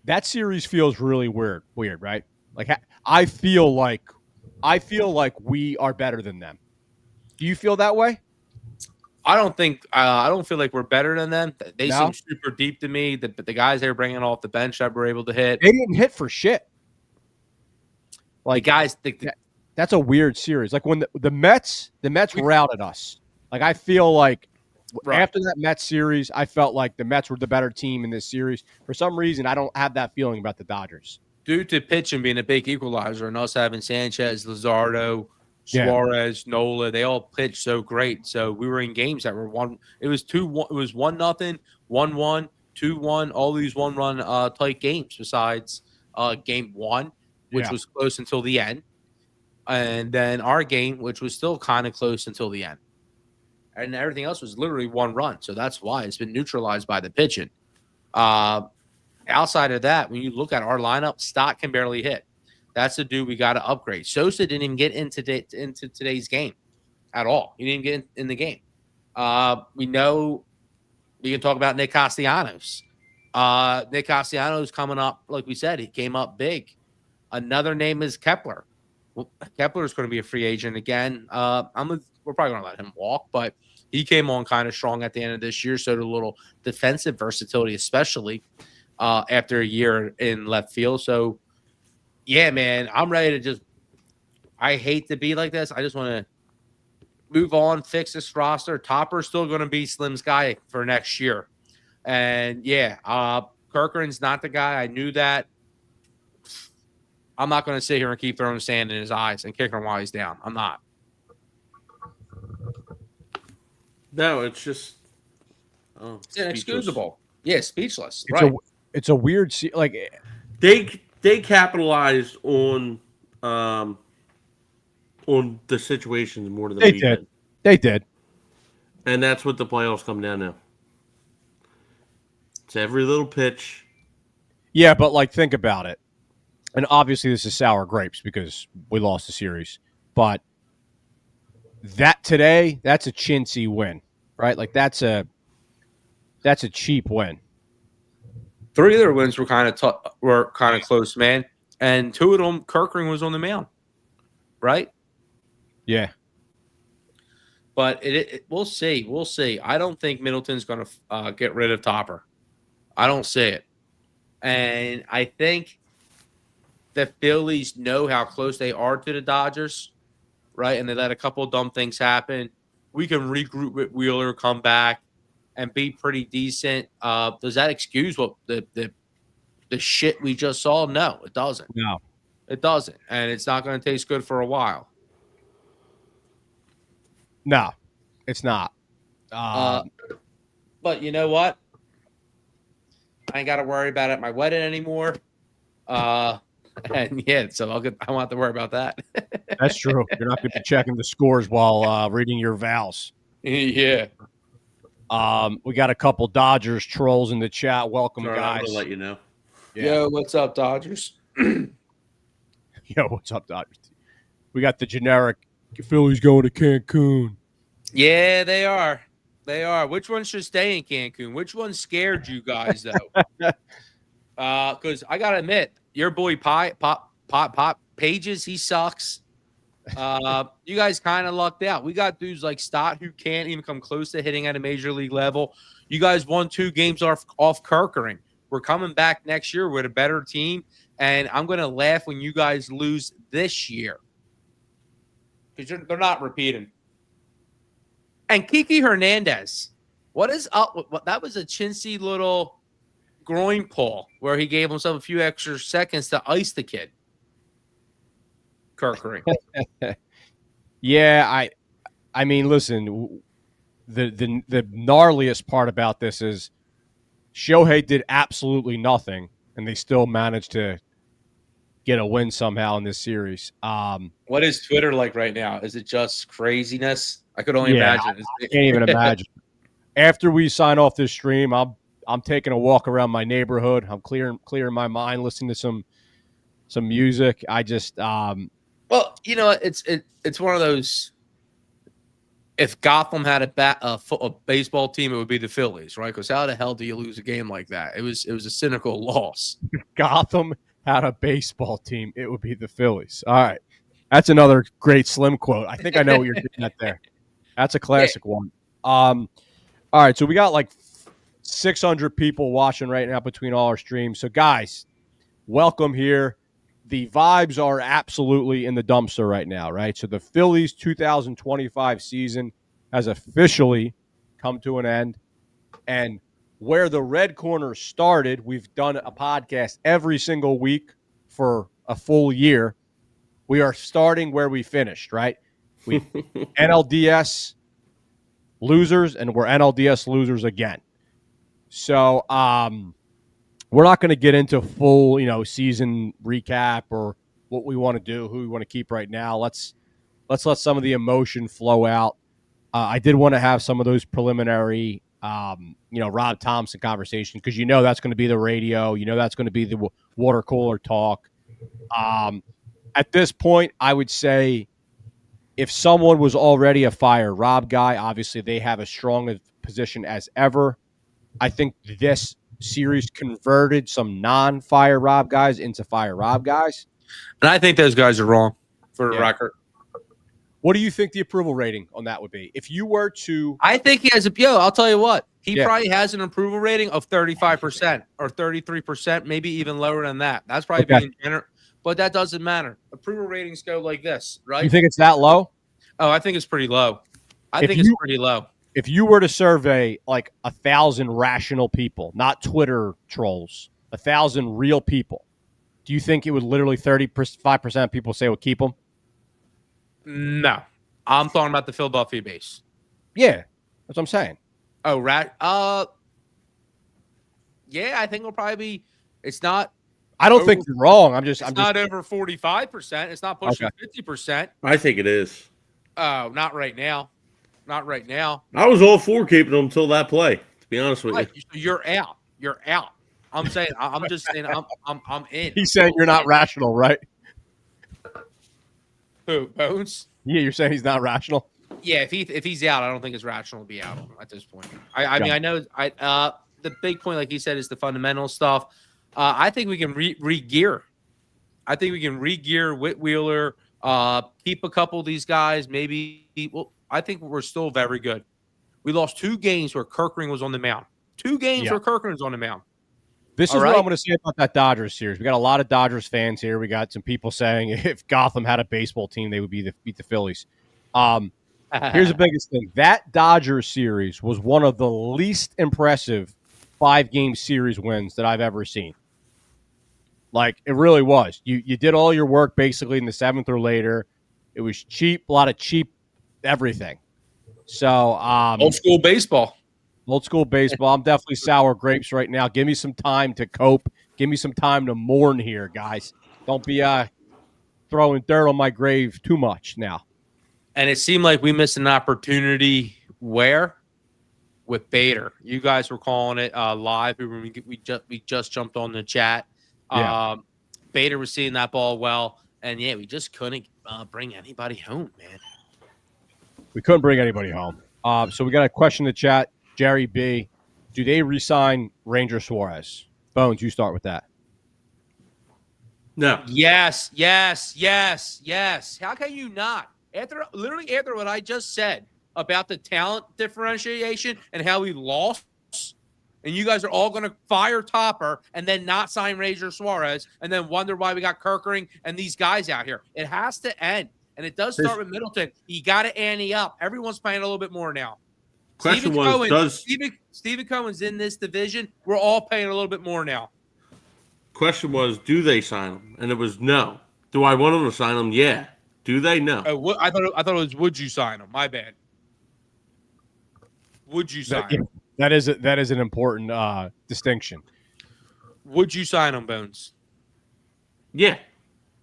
That series feels really weird, right? Like I feel like we are better than them. Do you feel that way? I don't feel like we're better than them. They seem super deep to me. The guys they were bringing off the bench that were able to hit. They didn't hit for shit. Like guys, that's a weird series. Like when the Mets routed us. Like I feel like after that Mets series, I felt like the Mets were the better team in this series. For some reason, I don't have that feeling about the Dodgers. Due to pitching being a big equalizer and us having Sanchez, Luzardo, Suarez, Nola, they all pitched so great. So we were in games that were one. It was 2-1. It was 1-0, 1-1, 2-1. All these one-run tight games. Besides game 1, which was close until the end, and then our game, which was still kind of close until the end, and everything else was literally 1 run. So that's why it's been neutralized by the pitching. Outside of that, when you look at our lineup, Stott can barely hit. That's the dude we got to upgrade. Sosa didn't even get into today's game at all. He didn't get in the game. We know we can talk about Nick Castellanos. Nick Castellanos coming up, like we said, he came up big. Another name is Kepler. Well, Kepler is going to be a free agent again. We're probably going to let him walk, but he came on kind of strong at the end of this year, so the little defensive versatility, especially after a year in left field. So, yeah, man, I'm ready to I hate to be like this. I just want to move on, fix this roster. Topper's still going to be Slim's guy for next year. And, Kerkering's not the guy. I knew that. I'm not going to sit here and keep throwing sand in his eyes and kicking him while he's down. I'm not. No, it's just it's inexcusable. Yeah, speechless. It's a weird They capitalized on the situations more than we did. They did. And that's what the playoffs come down to. It's every little pitch. Yeah, but like think about it. And obviously this is sour grapes because we lost the series. But that's a chintzy win, right? Like that's a cheap win. 3 of their wins were kind of close, man. And 2 of them, Kirkering was on the mound, right? Yeah. But we'll see. We'll see. I don't think Middleton's going to get rid of Topper. I don't see it. And I think the Phillies know how close they are to the Dodgers, right? And they let a couple of dumb things happen. We can regroup with Wheeler, come back, and be pretty decent. Does that excuse what the shit we just saw? No, it doesn't. No. It doesn't. And it's not going to taste good for a while. No, it's not. But you know what? I ain't got to worry about it at my wedding anymore. And yeah, so I won't have to worry about that. That's true. You're not going to be checking the scores while reading your vows. Yeah. We got a couple Dodgers trolls in the chat. Welcome, Sorry, guys. I'm gonna let you know. Yeah. Yo, what's up, Dodgers? Yo, what's up, Dodgers? We got the generic Phillies going to Cancun. Yeah, they are. They are. Which one should stay in Cancun? Which one scared you guys though? Because I gotta admit, your boy Pop Pages, he sucks. You guys kind of lucked out. We got dudes like Stott who can't even come close to hitting at a major league level. You guys won 2 games off Kirkering. We're coming back next year with a better team, and I'm gonna laugh when you guys lose this year because they're not repeating. And Kiki Hernandez, what is up? That was a chintzy little groin pull where he gave himself a few extra seconds to ice the kid. Kirkering. Yeah, I mean, listen, the gnarliest part about this is Shohei did absolutely nothing, and they still managed to get a win somehow in this series. What is Twitter like right now? Is it just craziness? I could only imagine. I can't even imagine. After we sign off this stream, I'm taking a walk around my neighborhood. I'm clearing my mind, listening to some music. I just well, you know, it's one of those. If Gotham had a baseball team, it would be the Phillies, right? Because how the hell do you lose a game like that? It was a cynical loss. Gotham had a baseball team, it would be the Phillies. All right. That's another great Slim quote. I think I know what you're getting at there. That's a classic one. All right, so we got like 600 people watching right now between all our streams. So, guys, welcome here. The vibes are absolutely in the dumpster right now, right? So the Phillies 2025 season has officially come to an end. And where the Red Corner started, we've done a podcast every single week for a full year. We are starting where we finished, right? We NLDS losers, and we're NLDS losers again. So we're not going to get into full, season recap or what we want to do, who we want to keep right now. Let's let some of the emotion flow out. I did want to have some of those preliminary, Rob Thompson conversations because that's going to be the radio. That's going to be the water cooler talk. At this point, I would say if someone was already a Fire Rob guy, obviously they have as strong a position as ever. I think this series converted some non-Fire Rob guys into Fire Rob guys. And I think those guys are wrong for the record. What do you think the approval rating on that would be? If you were to... I think he has I'll tell you what. He probably has an approval rating of 35% or 33%, maybe even lower than that. That's probably being generous. But that doesn't matter. Approval ratings go like this, right? You think it's that low? Oh, I think it's pretty low. It's pretty low. If you were to survey like 1,000 rational people, not Twitter trolls, 1,000 real people, do you think it would literally 35% of people say would keep them? No. I'm talking about the Philadelphia base. Yeah, that's what I'm saying. Oh, yeah, I think it'll probably be. It's not I don't think you're wrong. I'm just not over 45%. It's not pushing 50%. I think it is. Oh, not right now. Not right now. I was all for keeping them until that play. To be honest with you, you're out. You're out. I'm saying. I'm just saying. I'm in. He's saying you're not rational, right? Who, Bones? Yeah, you're saying he's not rational. Yeah, if he's out, I don't think it's rational to be out at this point. I mean, I know the big point, like he said, is the fundamental stuff. I think we can re-gear. I think we can re-gear Whit Wheeler, keep a couple of these guys. Maybe. Well, I think we're still very good. We lost 2 games where Kirkring was on the mound. 2 games where Kirkring was on the mound. This is what I'm going to say about that Dodgers series. We got a lot of Dodgers fans here. We got some people saying if Gotham had a baseball team, they would beat the Phillies. Here's the biggest thing. That Dodgers series was one of the least impressive 5-game series wins that I've ever seen. Like, it really was. You did all your work basically in the 7th or later. It was cheap, a lot of cheap everything. So old school baseball. Old school baseball. I'm definitely sour grapes right now. Give me some time to cope. Give me some time to mourn here, guys. Don't be throwing dirt on my grave too much now. And it seemed like we missed an opportunity where? With Bader. You guys were calling it live. We just jumped on the chat. Yeah. Bader was seeing that ball well. And, we just couldn't bring anybody home, man. We couldn't bring anybody home. So we got a question in the chat. Jerry B, do they re-sign Ranger Suarez? Bones, you start with that. No. Yes. How can you not? After what I just said about the talent differentiation and how we lost, and you guys are all going to fire Topper and then not sign Ranger Suarez and then wonder why we got Kirkring and these guys out here. It has to end. And it does start with Middleton. You got to ante up. Everyone's playing a little bit more now. Stephen Cohen's in this division. We're all paying a little bit more now. Question was, do they sign him? And it was no. Do I want them to sign him? Yeah. Do they? No. I thought it was, would you sign him? My bad. Would you sign him? That is an important distinction. Would you sign him, Bones? Yeah.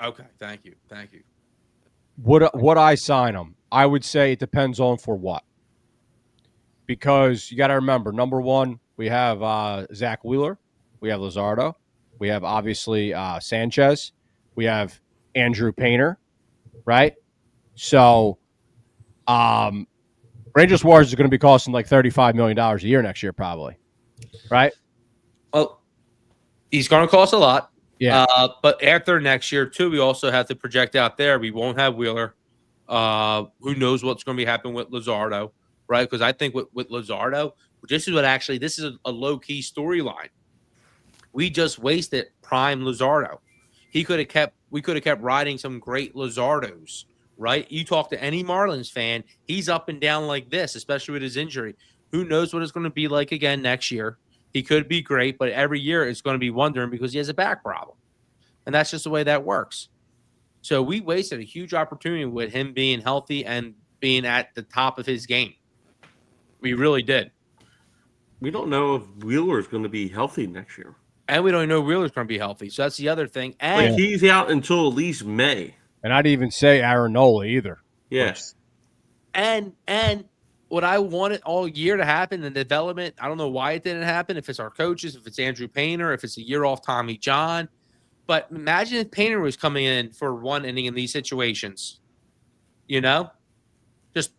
Okay. Thank you. Would I sign him? I would say it depends on for what. Because you got to remember, number one, we have Zach Wheeler, we have Luzardo, we have obviously Sanchez, we have Andrew Painter, right? So, Ranger Suarez is going to be costing like $35 million a year next year, probably, right? Well, he's going to cost a lot. Yeah. But after next year, too, we also have to project out there. We won't have Wheeler. Who knows what's going to be happening with Luzardo, right? Because I think with Luzardo, this is a low-key storyline. We just wasted prime Luzardo. We could have kept riding some great Luzardos, right? You talk to any Marlins fan, he's up and down like this, especially with his injury. Who knows what it's going to be like again next year? He could be great, but every year it's going to be wondering because he has a back problem. And that's just the way that works. So we wasted a huge opportunity with him being healthy and being at the top of his game. We really did. We don't know if Wheeler is going to be healthy next year. And we don't even know Wheeler's going to be healthy. So that's the other thing. And he's out until at least May. And I'd even say Aaron Nola either. Yes. And what I wanted all year to happen, the development, I don't know why it didn't happen, if it's our coaches, if it's Andrew Painter, if it's a year off Tommy John. But imagine if Painter was coming in for one inning in these situations. Just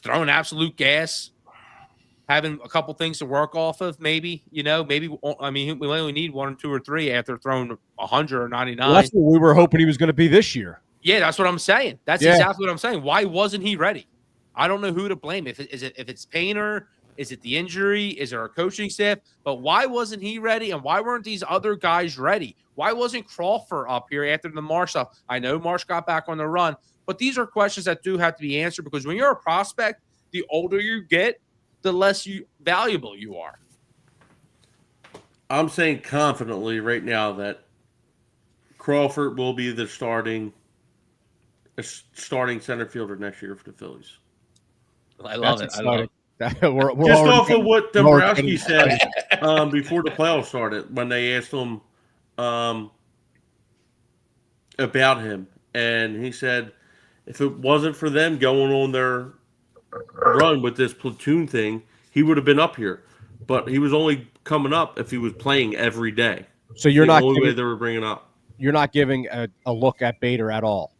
throwing absolute gas, having a couple things to work off of, maybe, we only need 1 or 2 or 3 after throwing 100 or 99. Well, that's what we were hoping he was going to be this year. Yeah, that's what I'm saying. That's exactly what I'm saying. Why wasn't he ready? I don't know who to blame. If it's Painter, is it the injury? Is it our coaching staff? But why wasn't he ready? And why weren't these other guys ready? Why wasn't Crawford up here after the Marsh stuff? I know Marsh got back on the run, but these are questions that do have to be answered because when you're a prospect, the older you get, the less valuable you are. I'm saying confidently right now that Crawford will be the starting center fielder next year for the Phillies. I love it. We're just off of what Dombrowski said before the playoffs started when they asked him about him, and he said if it wasn't for them going on their run with this platoon thing, he would have been up here. But he was only coming up if he was playing every day. So you're the not only way giving, they were bringing up. you're not giving a look at Bader at all.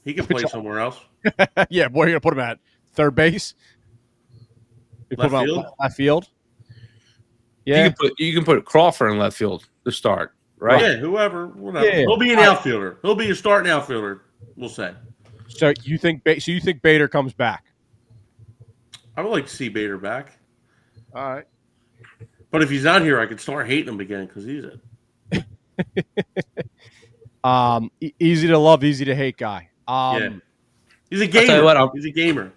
He can play somewhere else. Yeah, boy, you're gonna put him at third base. You put Left him field? at left field. Yeah, You can put Crawford in left field to start, right? Yeah, whoever, whatever. Yeah. He'll be an outfielder. He'll be a starting outfielder. We'll say. So you think Bader comes back? I would like to see Bader back, All right. but if he's not here, I could start hating him again because he's it. Easy to love, easy to hate guy. Yeah, he's a tell you gamer. what, He's a gamer.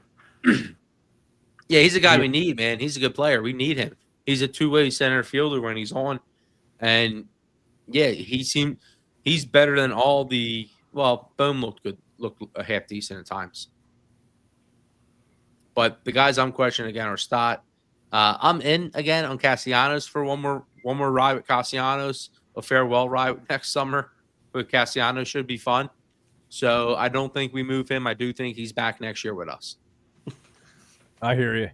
Yeah, he's a guy we need, man. He's a good player. We need him. He's a two-way center fielder when he's on, and yeah, he's better than all the. Well, Bohm looked half decent at times, but the guys I'm questioning again are Stott. I'm in again on Castellanos for one more ride with Castellanos, a farewell ride next summer with Castellanos should be fun. So I don't think we move him. I do think he's back next year with us. I hear you.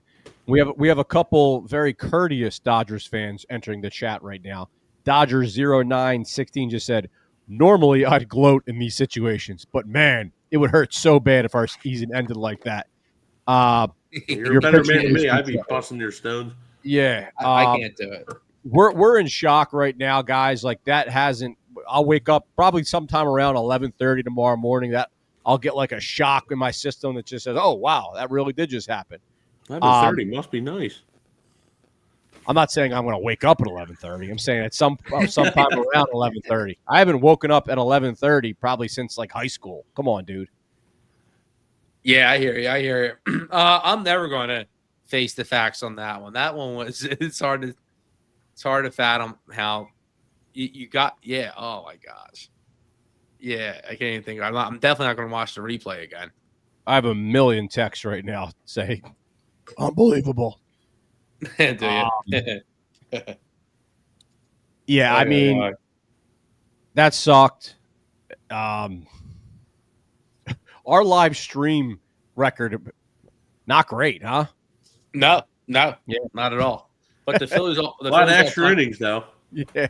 We have a couple very courteous Dodgers fans entering the chat right now. Dodgers 0916 just said, normally I'd gloat in these situations, but man, it would hurt so bad if our season ended like that. You're a better man than me. I'd be busting your stones. Yeah. I can't do it. We're in shock right now, guys. Like that hasn't. I'll wake up probably sometime around 11:30 tomorrow morning. That I'll get like a shock in my system that just says, "Oh wow, that really did just happen." 11:30 must be nice. I'm not saying I'm going to wake up at 11:30. I'm saying at sometime around 11:30. I haven't woken up at 11:30 probably since like high school. Come on, dude. Yeah, I hear you. I'm never going to face the facts on that one. That one was it's hard to fathom how you got. Yeah. Oh my gosh. Yeah, I can't even think. I'm definitely not going to watch the replay again. I have a million texts right now saying, "Unbelievable." Do you? Yeah, I mean, that sucked. Our live stream record, not great, huh? No, yeah, not at all. But the Phillies, A lot of extra innings, though. Yeah,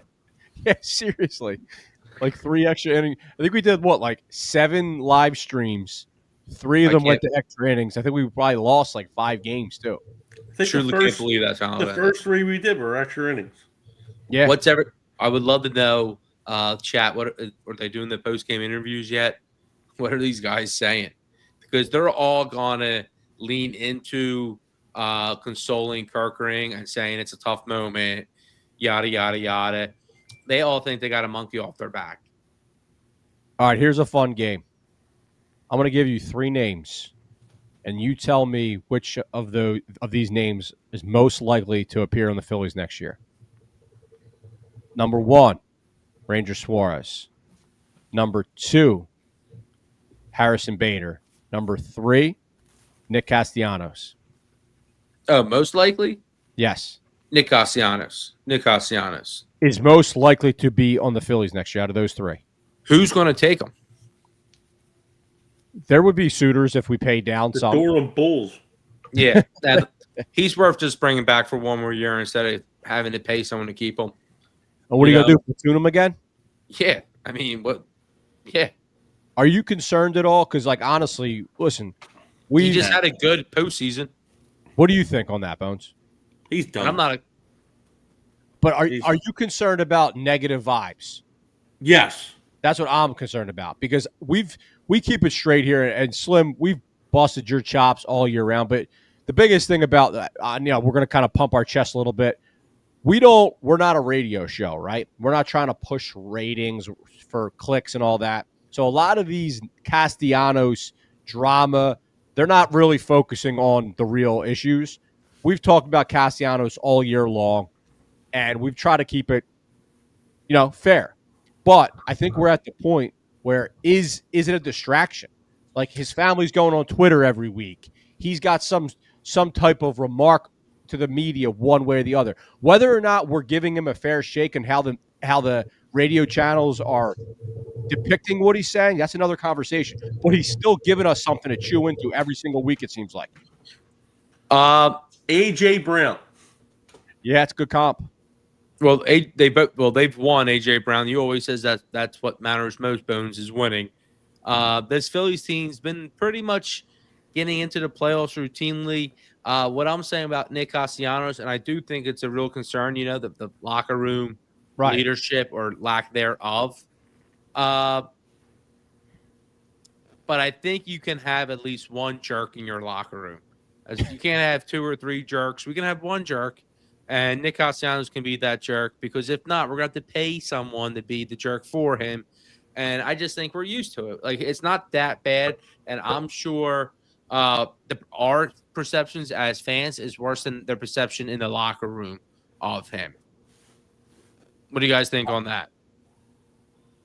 seriously, like 3 extra innings. I think we did like 7 live streams. 3 of them went to extra innings. I think we probably lost like 5 games too. I truly can't believe that's how the first 3 we did were extra innings. Yeah. I would love to know, chat. What are they doing the post game interviews yet? What are these guys saying? Because they're all gonna lean into consoling Kirkering and saying it's a tough moment, yada yada yada. They all think they got a monkey off their back. All right, here's a fun game. I'm going to give you 3 names, and you tell me which of these names is most likely to appear on the Phillies next year. Number 1, Ranger Suarez. Number 2, Harrison Bader. Number 3, Nick Castellanos. Oh, most likely? Yes. Nick Castellanos. Is most likely to be on the Phillies next year out of those 3. Who's going to take them? There would be suitors if we pay down The some. Durham Bulls. Yeah. He's worth just bringing back for one more year instead of having to pay someone to keep him. And what are you going to do? Platoon him again? Yeah. I mean, what? Yeah. Are you concerned at all? Because, like, honestly, listen, he just had a good postseason. What do you think on that, Bones? He's done. I'm not. But are you concerned about negative vibes? Yes. That's what I'm concerned about because we keep it straight here. And Slim, we've busted your chops all year round. But the biggest thing about that, we're going to kind of pump our chest a little bit. We're not a radio show, right? We're not trying to push ratings for clicks and all that. So a lot of these Castellanos drama, they're not really focusing on the real issues. We've talked about Castellanos all year long, and we've tried to keep it, fair. But I think we're at the point where is it a distraction? Like his family's going on Twitter every week. He's got some type of remark to the media one way or the other. Whether or not we're giving him a fair shake and how the radio channels are depicting what he's saying, that's another conversation. But he's still giving us something to chew into every single week, it seems like. A.J. Brown. Yeah, it's a good comp. Well, they've won. A.J. Brown. You always says that's what matters most. Bones is winning. This Phillies team's been pretty much getting into the playoffs routinely. What I'm saying about Nick Castellanos, and I do think it's a real concern, the locker room leadership or lack thereof. But I think you can have at least one jerk in your locker room. As you can't have 2 or 3 jerks. We can have one jerk, and Nick Castellanos can be that jerk, because if not, we're going to have to pay someone to be the jerk for him. And I just think we're used to it. Like, it's not that bad, and I'm sure our perceptions as fans is worse than their perception in the locker room of him. What do you guys think on that?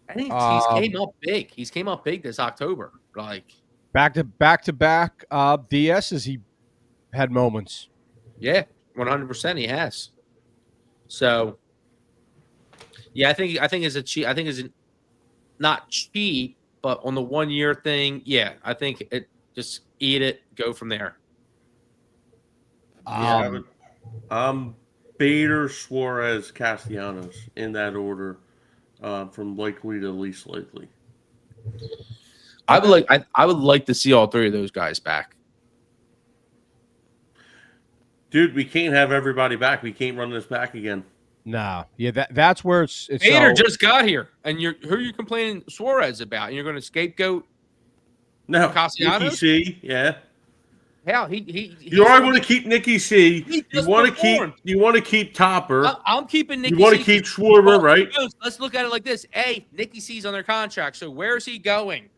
I think he's came up big. He's came up big this October. Like back to back DSs, he had moments. Yeah, 100% he has. So yeah, I think it's a cheap. I think it's not cheap, but on the 1 year thing, yeah, I think it just eat it, go from there. Bader, Suarez, Castellanos in that order, from likely to least likely. I would like to see all 3 of those guys back. Dude, we can't have everybody back. We can't run this back again. No. Yeah, that's where it's Bader just got here, and who are you complaining Suarez about? And you're going to scapegoat Castellanos? Nicky C, yeah. Hell, he you already want to keep Nicky C. You want to keep Topper. I'm keeping Nicky C. You want to keep Schwarber, right? Let's look at it like this. Nicky C's on their contract, so where's he going?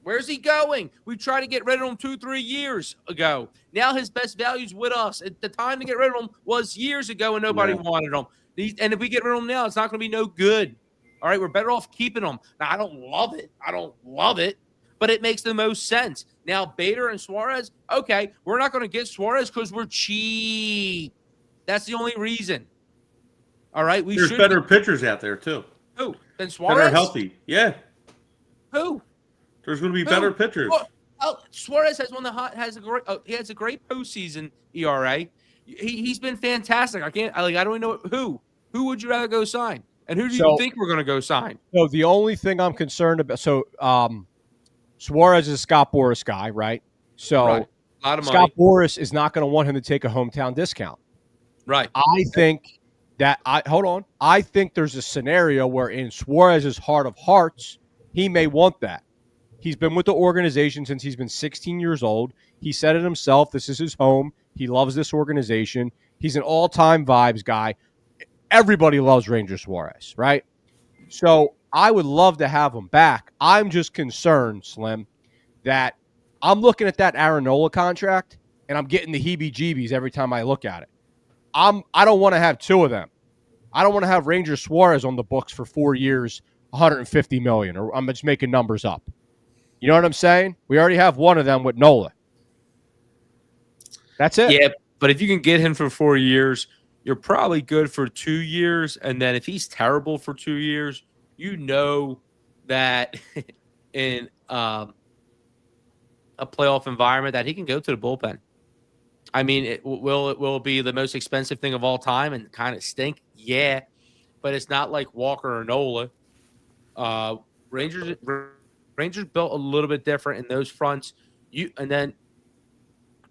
Where's he going? We tried to get rid of him 2-3 years ago. Now his best value's with us. The time to get rid of him was years ago, and nobody wanted him. And if we get rid of him now, it's not going to be no good. All right, we're better off keeping him. Now, I don't love it, but it makes the most sense. Now, Bader and Suarez, okay, we're not going to get Suarez because we're cheap. That's the only reason. All right, there's better pitchers out there too. Who? Than Suarez? That are healthy. Yeah. Who? There's going to be better pitchers. Suarez has he has a great postseason ERA. He's been fantastic. I don't even know who. Who would you rather go sign? And who do you think we're going to go sign? So the only thing I'm concerned about. So Suarez is a Scott Boras guy, right? So a lot of Scott Boras is not going to want him to take a hometown discount. Right. I think I think there's a scenario where in Suarez's heart of hearts, he may want that. He's been with the organization since he's been 16 years old. He said it himself. This is his home. He loves this organization. He's an all-time vibes guy. Everybody loves Ranger Suarez, right? So I would love to have him back. I'm just concerned, Slim, that I'm looking at that Aaron Nola contract, and I'm getting the heebie-jeebies every time I look at it. I don't want to have 2 of them. I don't want to have Ranger Suarez on the books for 4 years, $150 million, or I'm just making numbers up. You know what I'm saying? We already have one of them with Nola. That's it. Yeah, but if you can get him for 4 years, you're probably good for 2 years. And then if he's terrible for 2 years, you know that in a playoff environment that he can go to the bullpen. I mean, it will be the most expensive thing of all time and kind of stink. Yeah, but it's not like Walker or Nola. Rangers built a little bit different in those fronts.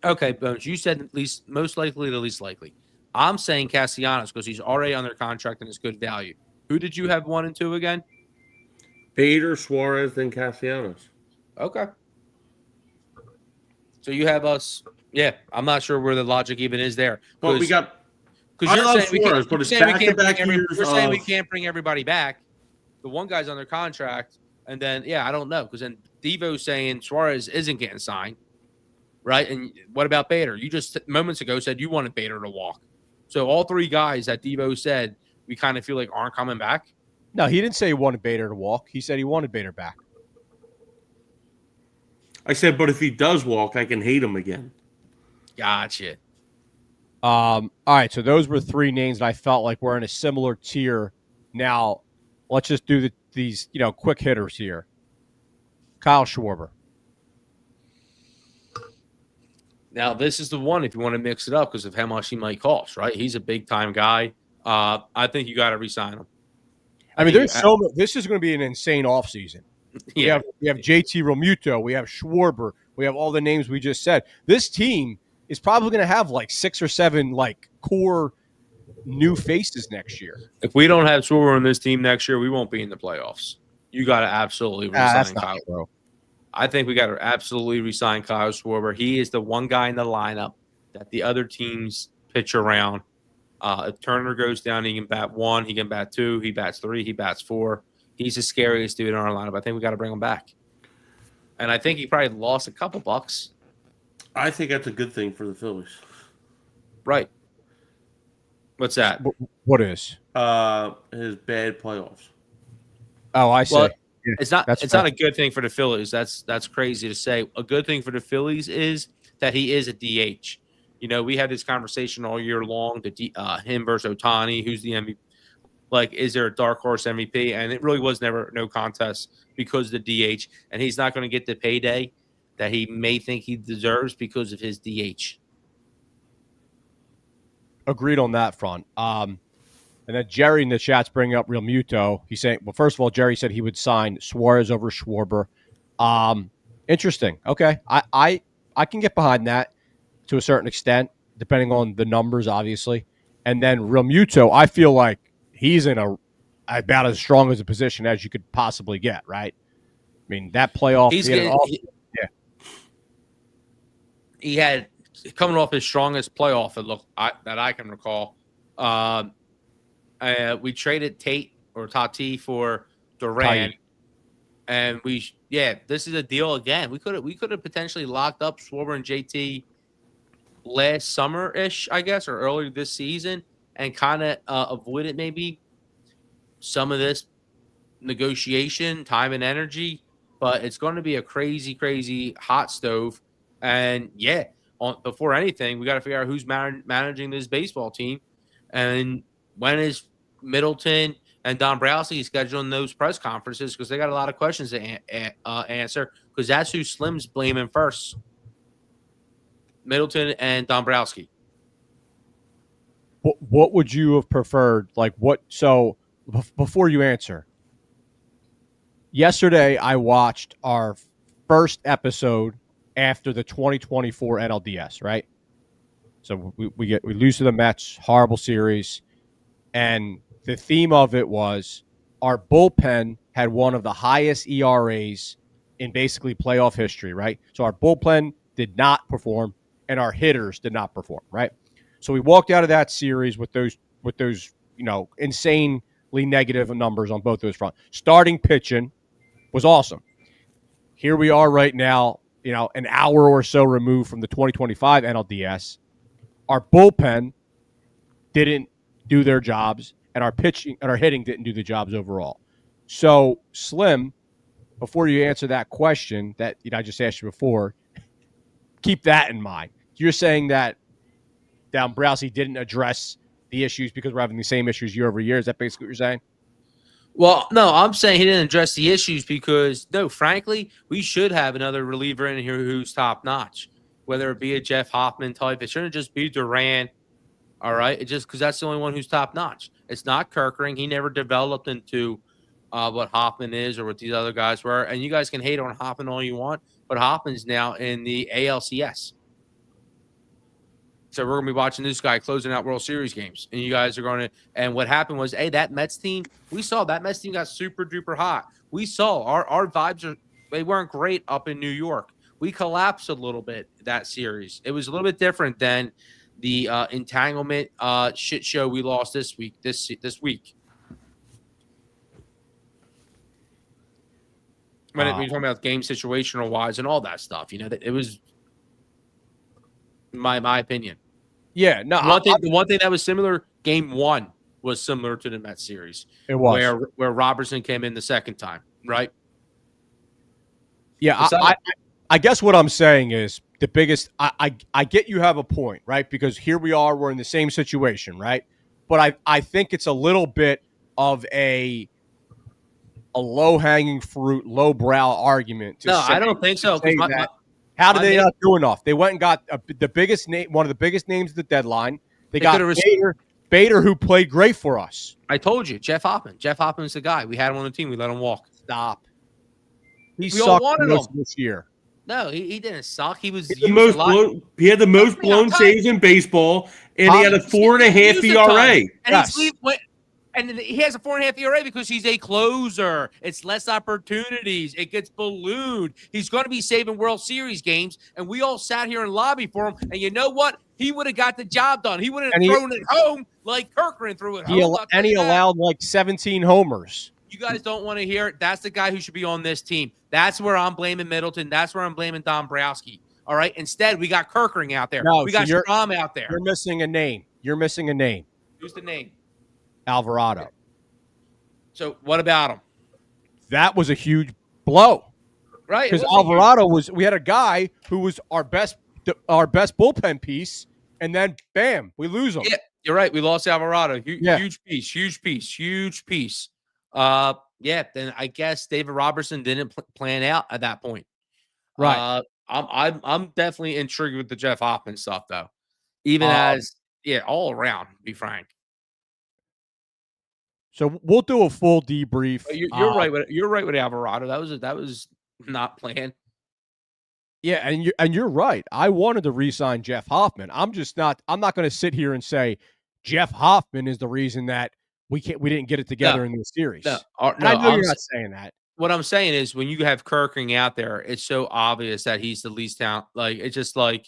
Okay, Bones, you said at least most likely to least likely. I'm saying Castellanos because he's already on their contract and it's good value. Who did you have 1 and 2 again? Bader, Suarez, then Castellanos. Okay. So you have us. Yeah, I'm not sure where the logic even is there. Well, we got. Because you're saying Suarez, but it's back-to-back years. You're saying we can't bring everybody back. The one guy's on their contract, and then I don't know because then Devo's saying Suarez isn't getting signed, right? And what about Bader? You just moments ago said you wanted Bader to walk. So all 3 guys that Devo said we kind of feel like aren't coming back. No, he didn't say he wanted Bader to walk. He said he wanted Bader back. I said, but if he does walk, I can hate him again. Gotcha. All right, so those were three names that I felt like were in a similar tier. Now, let's just do these quick hitters here. Kyle Schwarber. Now, this is the one if you want to mix it up because of how much he might cost, right? He's a big-time guy. I think you got to re-sign him. I mean, this is going to be an insane offseason. Yeah. We have JT Realmuto. We have Schwarber. We have all the names we just said. This team is probably going to have like 6 or 7 like core new faces next year. If we don't have Schwarber on this team next year, we won't be in the playoffs. You got to absolutely re-sign Kyle. Bro. I think we got to absolutely re-sign Kyle Schwarber. He is the one guy in the lineup that the other teams pitch around. If Turner goes down, he can bat 1, he can bat 2, he bats 3, he bats 4. He's the scariest dude in our lineup. I think we got to bring him back. And I think he probably lost a couple bucks. I think that's a good thing for the Phillies. Right. What's that? What is? His bad playoffs. Oh, I see. Well, it's not a good thing for the Phillies. That's crazy to say. A good thing for the Phillies is that he is a DH. We had this conversation all year long, him versus Ohtani, who's the MVP. Like, is there a dark horse MVP? And it really was never no contest because of the DH. And he's not going to get the payday that he may think he deserves because of his DH. Agreed on that front. And then Jerry in the chat's bringing up Realmuto. He's saying, well, first of all, Jerry said he would sign Suarez over Schwarber. Interesting. Okay. I can get behind that to a certain extent, depending on the numbers, obviously. And then Realmuto, I feel like he's in about as strong as a position as you could possibly get, right? I mean, that playoff. He had coming off his strongest playoff that I can recall. We traded Tati for Duran, and this is a deal again. We could have potentially locked up Schwarber and JT last summer-ish, I guess, or earlier this season, and kind of avoided maybe some of this negotiation, time and energy. But it's going to be a crazy, crazy hot stove. And before anything, we got to figure out who's managing this baseball team, and when is Middleton and Dombrowski scheduling those press conferences, because they got a lot of questions to answer, because that's who Slim's blaming first. Middleton and Dombrowski. What would you have preferred? Like what? So before you answer, yesterday I watched our first episode after the 2024 NLDS, right? So we lose to the Mets, horrible series, and the theme of it was our bullpen had one of the highest ERAs in basically playoff history, right? So our bullpen did not perform, and our hitters did not perform, right? So we walked out of that series with those insanely negative numbers on both those fronts. Starting pitching was awesome. Here we are right now, an hour or so removed from the 2025 NLDS. Our bullpen didn't do their jobs, and our pitching and our hitting didn't do the jobs overall. So, Slim, before you answer that question that I just asked you before, keep that in mind. You're saying that Dombrowski didn't address the issues because we're having the same issues year over year. Is that basically what you're saying? Well, no, I'm saying he didn't address the issues because, frankly, we should have another reliever in here who's top notch, whether it be a Jeff Hoffman type. It shouldn't just be Duran, all right? It's just because that's the only one who's top notch. It's not Kerkering. He never developed into what Hoffman is or what these other guys were. And you guys can hate on Hoffman all you want, but Hoffman's now in the ALCS. So we're going to be watching this guy closing out World Series games. And you guys are going to – and what happened was, that Mets team, we saw that Mets team got super duper hot. We saw our vibes they weren't great up in New York. We collapsed a little bit that series. It was a little bit different than the entanglement shit show we lost this week. This week. When we're talking about game situational wise and all that stuff, it was my opinion. Yeah, no. The one thing that was similar, game 1 was similar to the Mets series. It was where Robertson came in the second time, right? Yeah, I guess what I'm saying is the biggest. I get you have a point, right? Because here we are, we're in the same situation, right? But I think it's a little bit of a low-hanging fruit, low-brow argument to say. I don't think so. Because how did they not do enough? They went and got the biggest name, one of the biggest names at the deadline. They got Bader, who played great for us. I told you, Jeff Hoffman. Jeff Hoffman's the guy. We had him on the team. We let him walk. Stop. He sucked most this year. No, he didn't suck. He was he had the most blown saves in baseball, and he had a 4.5 ERA. And he has a 4.5 ERA because he's a closer. It's less opportunities. It gets ballooned. He's going to be saving World Series games, and we all sat here and lobbied for him. And you know what? He would have got the job done. He wouldn't have thrown it home like Kirkland threw it home. He allowed like 17 homers. You guys don't want to hear it. That's the guy who should be on this team. That's where I'm blaming Middleton. That's where I'm blaming Dombrowski. All right. Instead, we got Kirkering out there. We got Strom out there. You're missing a name. Who's the name? Alvarado. So what about him? That was a huge blow. Right. Because Alvarado we had a guy who was our best bullpen piece, and then bam, we lose him. Yeah, you're right. We lost Alvarado. Huge piece. Then I guess David Robertson didn't plan out at that point. Right. I'm definitely intrigued with the Jeff Hoffman stuff though. All around, to be frank. So we'll do a full debrief. You're right. You're right with Alvarado. That was not planned. Yeah, and you're right. I wanted to re-sign Jeff Hoffman. I'm not going to sit here and say Jeff Hoffman is the reason that we didn't get it together in this series. I know you're not saying that. What I'm saying is when you have Kirkering out there, it's so obvious that he's the least talent. Like it's just like,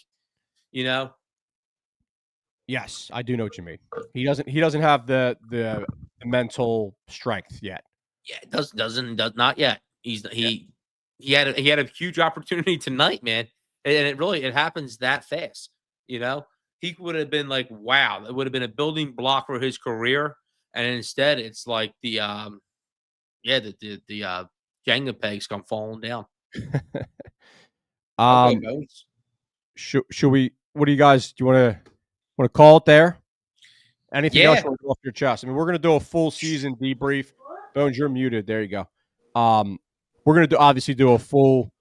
you know. Yes, I do know what you mean. He doesn't have the mental strength yet. Yeah, does not yet. He had a huge opportunity tonight, man, and it happens that fast. You know, he would have been like, wow, it would have been a building block for his career, and instead, it's like the Jenga pegs come falling down. Should we? What do you guys? Do you want to call it there? Anything else you want to go off your chest? I mean, we're going to do a full season debrief. Bones, you're muted. There you go. We're going to obviously do a full.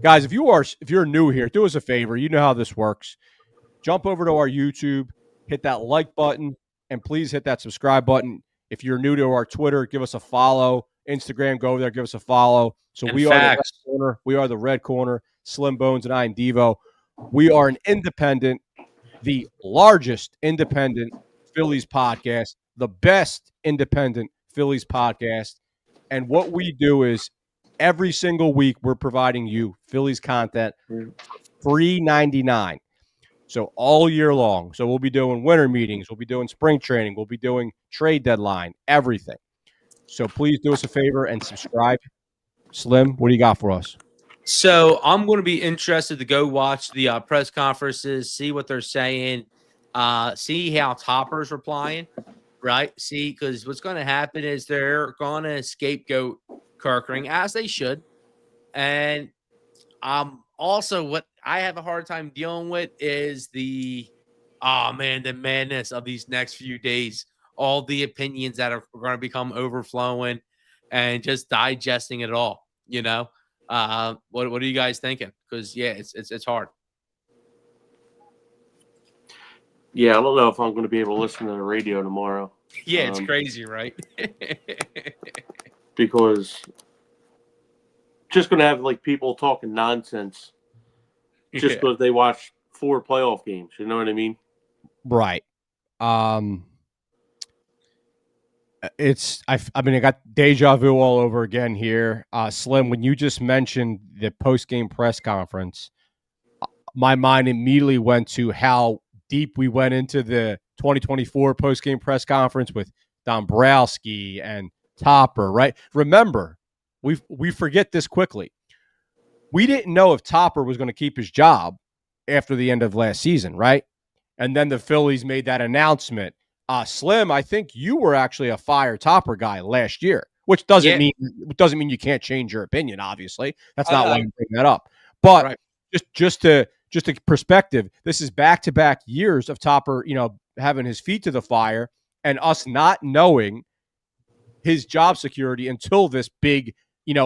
Guys, if you're new here, do us a favor. You know how this works. Jump over to our YouTube, hit that like button, and please hit that subscribe button. If you're new to our Twitter, give us a follow. Instagram, go over there, give us a follow. So we are the Red Corner. We are the Red Corner. Slim Bones and I and Devo. We are an independent, the largest independent Phillies podcast, the best independent Phillies podcast. And what we do is every single week we're providing you Phillies content $3.99. So all year long. So we'll be doing winter meetings. We'll be doing spring training. We'll be doing trade deadline, everything. So please do us a favor and subscribe. Slim, what do you got for us? So I'm going to be interested to go watch the press conferences, see what they're saying, see how Topper's replying, right? See, because what's going to happen is they're going to scapegoat Kirkering, as they should. And also what I have a hard time dealing with is the madness of these next few days. All the opinions that are going to become overflowing and just digesting it all, you know? What are you guys thinking? Because it's hard. Yeah, I don't know if I'm going to be able to listen to the radio tomorrow. Yeah, it's crazy, right? Because just going to have like people talking nonsense just because they watch 4 playoff games. You know what I mean? Right. I got deja vu all over again here. Slim, when you just mentioned the post-game press conference, my mind immediately went to how deep we went into the 2024 post-game press conference with Dombrowski and Topper, right? Remember, we forget this quickly. We didn't know if Topper was going to keep his job after the end of last season, right? And then the Phillies made that announcement. Slim, I think you were actually a fire Topper guy last year, which doesn't mean you can't change your opinion. Obviously, that's not why I'm bringing that up. But just just a perspective, this is back-to-back years of Topper, having his feet to the fire and us not knowing his job security until this big,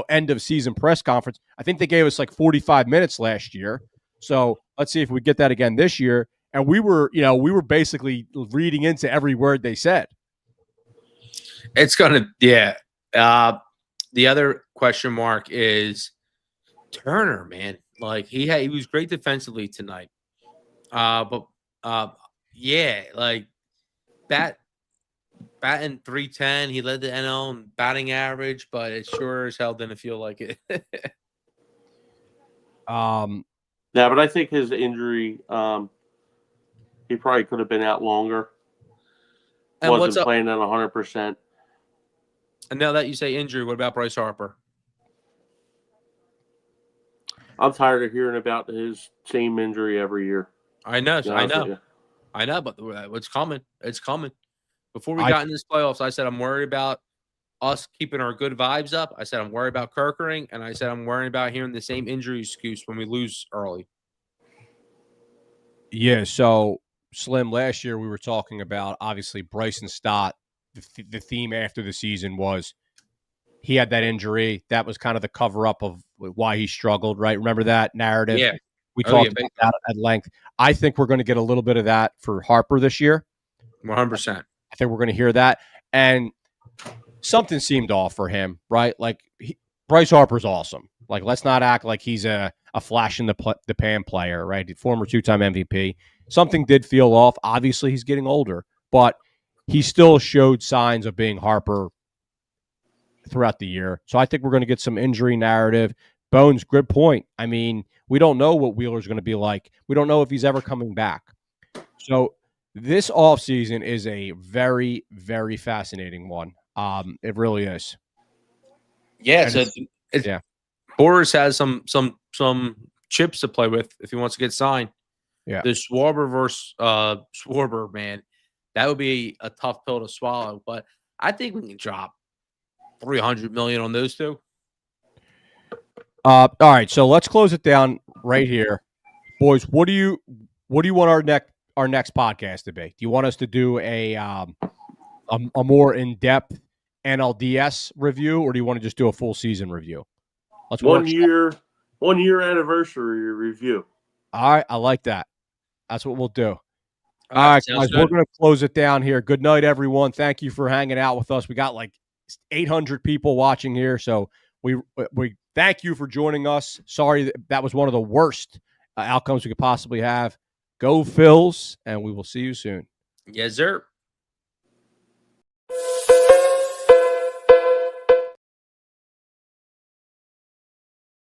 end of season press conference. I think they gave us like 45 minutes last year. So let's see if we get that again this year. And we were basically reading into every word they said. It's going to, yeah. The other question mark is Turner, man. Like he was great defensively tonight. But like batting 310, he led the NL in batting average, but it sure as hell didn't feel like it. Yeah, but I think his injury, he probably could have been out longer. And wasn't playing at 100%. And now that you say injury, what about Bryce Harper? I'm tired of hearing about his same injury every year. I know, but it's coming. It's coming. Before we got in this playoffs, I said I'm worried about us keeping our good vibes up. I said I'm worried about Kerkering, and I said I'm worried about hearing the same injury excuse when we lose early. Yeah, so Slim, last year we were talking about, obviously, Bryson Stott. The theme after the season was he had that injury. That was kind of the cover-up of why he struggled, right? Remember that narrative? Yeah. We talked about that at length. I think we're going to get a little bit of that for Harper this year. 100%. I think we're going to hear that. And something seemed off for him, right? Like, Bryce Harper's awesome. Like, let's not act like he's a flash in the pan player, right? Former 2-time MVP. Something did feel off. Obviously, he's getting older, but he still showed signs of being Harper throughout the year. So I think we're going to get some injury narrative. Bones, good point. I mean, we don't know what Wheeler's going to be like. We don't know if he's ever coming back. So this offseason is a very, very fascinating one. It really is. Yeah, so Boris has some chips to play with if he wants to get signed. Yeah. The Schwarber versus Schwarber, man, that would be a tough pill to swallow. But I think we can drop $300 million on those two. All right, so let's close it down right here, boys. What do you want our next podcast to be? Do you want us to do a more in-depth NLDS review, or do you want to just do a full season review? Let's 1 year anniversary review. All right, I like that. That's what we'll do. All right, guys, we're going to close it down here. Good night, everyone. Thank you for hanging out with us. We got like 800 people watching here, so we thank you for joining us. Sorry that was one of the worst outcomes we could possibly have. Go Phils, and we will see you soon. Yes, sir.